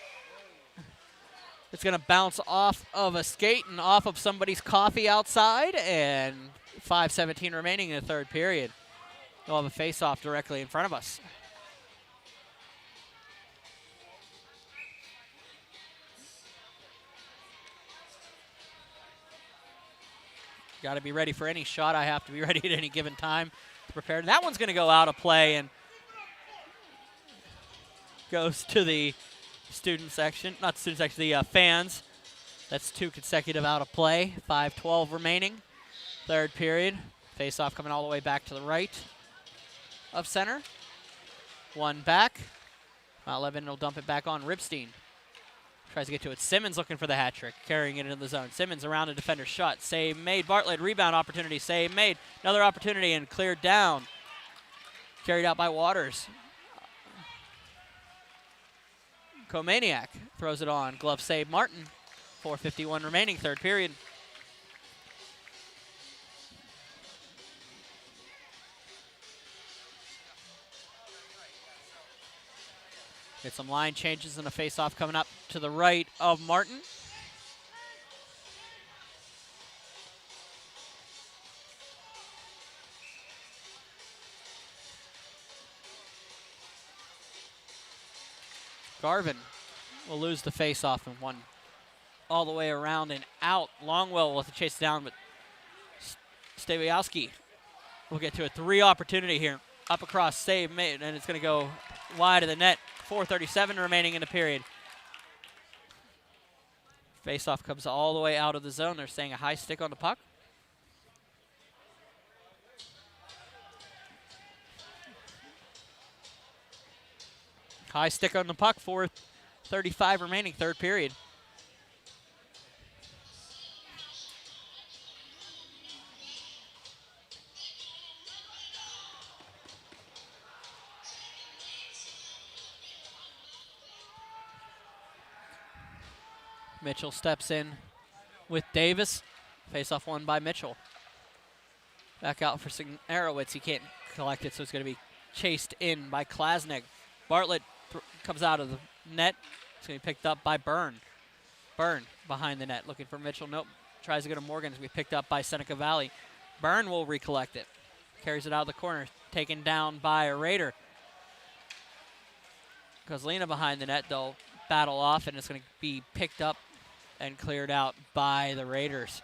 It's going to bounce off of a skate and off of somebody's coffee outside, and 5:17 remaining in the third period. We'll have a face-off directly in front of us. Got to be ready for any shot. I have to be ready at any given time to prepare. That one's going to go out of play and goes to the student section. Not the student section, the fans. That's 2 consecutive out of play. 5:12 remaining. Third period. Face-off coming all the way back to the right of center. One back. Mount Lebanon will dump it back on Ripstein. Tries to get to it. Simmons looking for the hat trick, carrying it into the zone. Simmons around a defender shot. Save made. Bartlett rebound opportunity. Save made. Another opportunity and cleared down. Carried out by Waters. Komaniak throws it on. Glove save Martin. 4:51 remaining, third period. Get some line changes and a face-off coming up to the right of Martin. Garvin will lose the face-off and one all the way around and out. Longwell with the chase down, but Stawiowski will get to a 3 opportunity here. Up across, save made, and it's going to go wide of the net. 4:37 remaining in the period. Face-off comes all the way out of the zone. They're saying a high stick on the puck. High stick on the puck. 4:35 remaining, third period. Mitchell steps in with Davis. Face-off won by Mitchell. Back out for Arowitz. He can't collect it, so it's going to be chased in by Klasnick. Bartlett comes out of the net. It's going to be picked up by Byrne. Byrne behind the net, looking for Mitchell. Nope. Tries to go to Morgan. It's going to be picked up by Seneca Valley. Byrne will recollect it. Carries it out of the corner. Taken down by a Raider. Kozlina behind the net. They'll battle off, and it's going to be picked up and cleared out by the Raiders.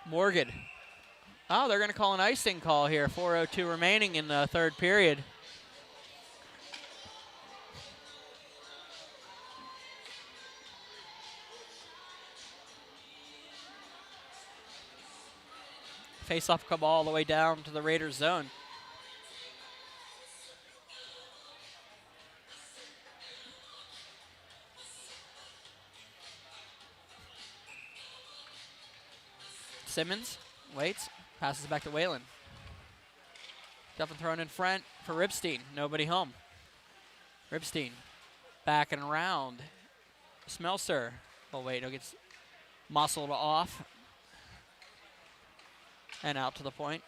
Morgan. Oh, they're going to call an icing call here. 4:02 remaining in the third period. Face-off come all the way down to the Raiders zone. Simmons waits, passes back to Whalen. Duffin thrown in front for Ripstein. Nobody home. Ripstein back and around. Smelser. Oh, wait, he'll get muscled off. And out to the point.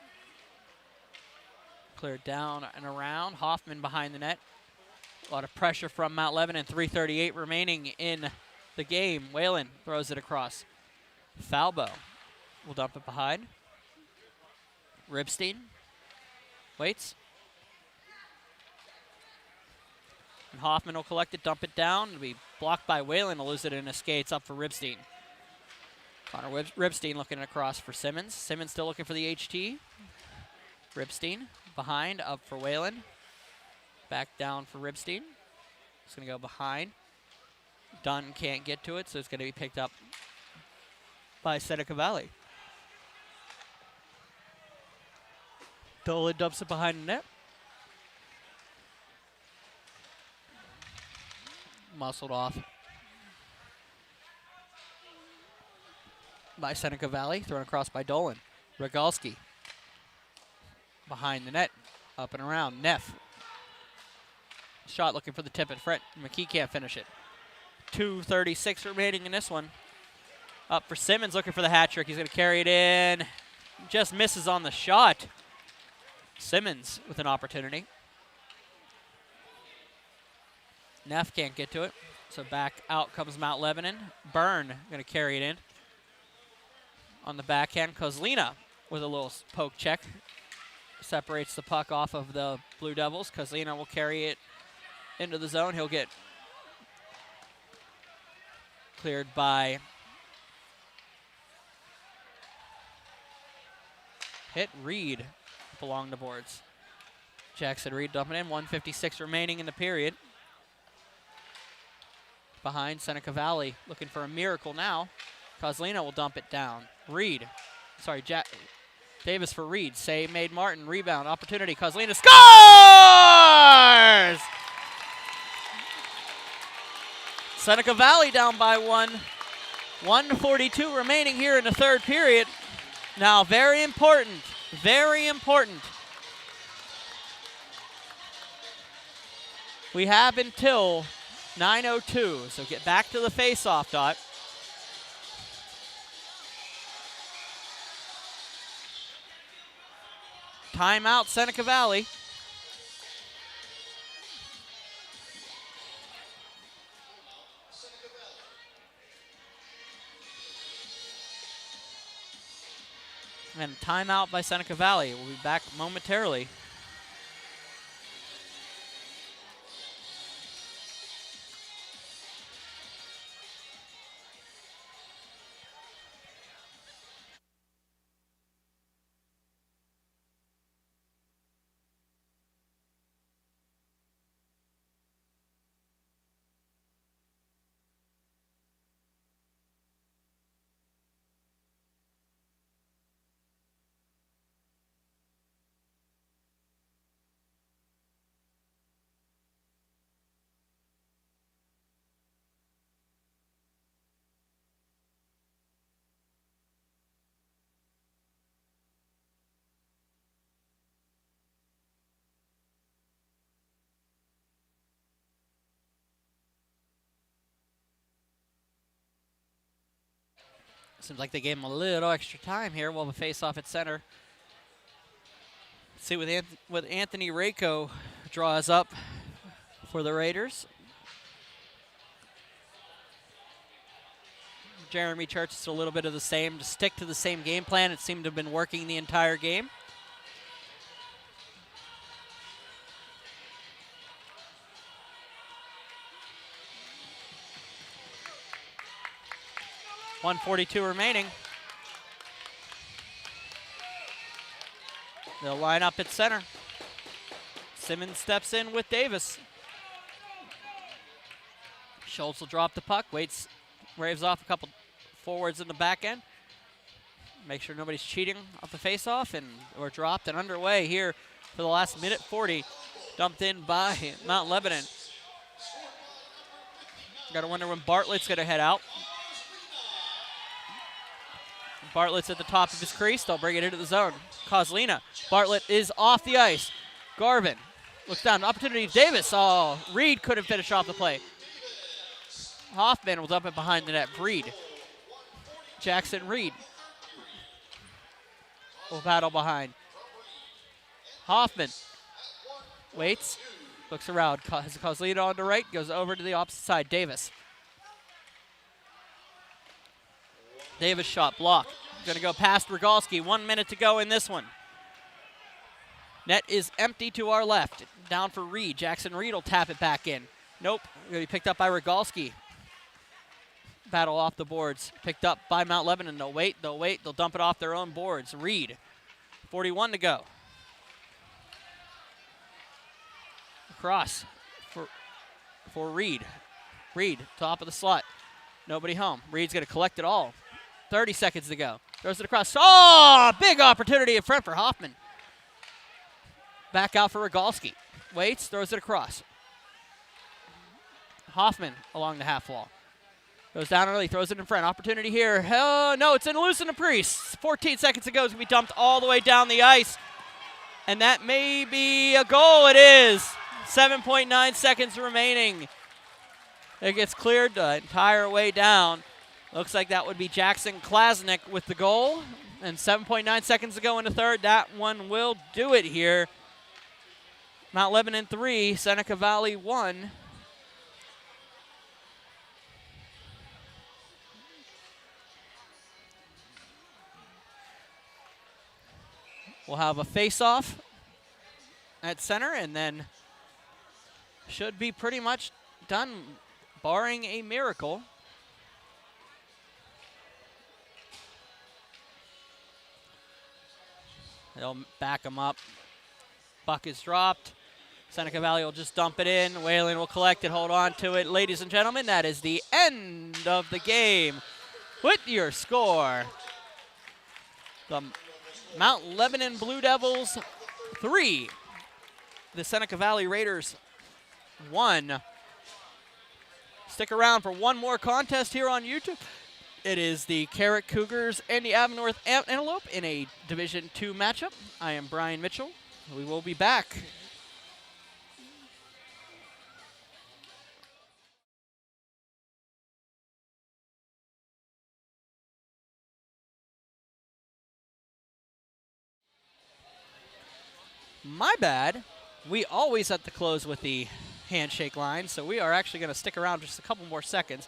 Cleared down and around. Hoffman behind the net. A lot of pressure from Mount Lebanon. 3:38 remaining in the game. Whalen throws it across. Falbo will dump it behind. Ripstein waits. And Hoffman will collect it, dump it down. It'll be blocked by Whalen. He'll lose it in a skates up for Ripstein. Connor Ripstein looking across for Simmons. Simmons still looking for the HT. Ripstein behind, up for Whalen. Back down for Ripstein. It's going to go behind. Dunn can't get to it, so it's going to be picked up by Seneca Valley. Dolan dumps it behind the net. Muscled off by Seneca Valley. Thrown across by Dolan. Rogalski behind the net. Up and around. Neff Shot looking for the tip in front. McKee can't finish it. 2:36 remaining in this one. Up for Simmons, looking for the hat trick. He's going to carry it in. Just misses on the shot. Simmons with an opportunity. Neff can't get to it. So back out comes Mount Lebanon. Byrne going to carry it in. On the backhand, Kozlina with a little poke check. Separates the puck off of the Blue Devils. Kozlina will carry it into the zone. He'll get cleared by Reed up along the boards. Jackson Reed dumping in. 1:56 remaining in the period. Behind Seneca Valley, looking for a miracle now. Kozlina will dump it down. Davis for Reed. Save made Martin. Rebound. Opportunity. Kozlina scores! Seneca Valley down by 1. 1:42 remaining here in the third period. Now, very important. Very important. We have until 9:02, so get back to the face-off dot. Timeout, Seneca Valley. And timeout by Seneca Valley. We'll be back momentarily. Seems like they gave him a little extra time here while the face-off at center. Let's see what Anthony Rako draws up for the Raiders. Jeremy Church is a little bit of the same. To stick to the same game plan. It seemed to have been working the entire game. .142 remaining. They'll line up at center. Simmons steps in with Davis. Schultz will drop the puck, waves off a couple forwards in the back end. Make sure nobody's cheating off the faceoff, and we're dropped and underway here for the last minute 40. Dumped in by Mount Lebanon. Got to wonder when Bartlett's going to head out. Bartlett's at the top of his crease. They'll bring it into the zone. Kozlina. Bartlett is off the ice. Garvin looks down. Opportunity. Davis. Oh, Reed couldn't finish off the play. Hoffman was up and behind the net. Reed. Jackson Reed will battle behind. Hoffman waits. Looks around. Has Kozlina on the right. Goes over to the opposite side. Davis. Davis shot block. Going to go past Rogalski. 1 minute to go in this one. Net is empty to our left. Down for Reed. Jackson Reed will tap it back in. Nope. Going to be picked up by Rogalski. Battle off the boards. Picked up by Mount Lebanon. They'll wait. They'll wait. They'll dump it off their own boards. Reed. 41 to go. Across for Reed. Reed, top of the slot. Nobody home. Reed's going to collect it all. 30 seconds to go. Throws it across. Oh, big opportunity in front for Hoffman. Back out for Rogalski. Waits, throws it across. Hoffman along the half wall. Goes down early, throws it in front. Opportunity here. Oh, no, it's in loose in the crease. 14 seconds to go. It's going to be dumped all the way down the ice. And that may be a goal. It is. 7.9 seconds remaining. It gets cleared the entire way down. Looks like that would be Jackson Klasnick with the goal. And 7.9 seconds to go in the third. That one will do it here. Mount Lebanon 3, Seneca Valley 1. We'll have a face-off at center, and then should be pretty much done, barring a miracle. They'll back them up. Puck is dropped. Seneca Valley will just dump it in. Whalen will collect it, hold on to it. Ladies and gentlemen, that is the end of the game. With your score, the Mount Lebanon Blue Devils 3, the Seneca Valley Raiders 1. Stick around for one more contest here on YouTube. It is the Carrick Cougars and the Avon North Antelope in a Division II matchup. I am Brian Mitchell. We will be back. My bad. We always have to close with the handshake line, so we are actually going to stick around just a couple more seconds,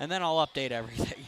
and then I'll update everything.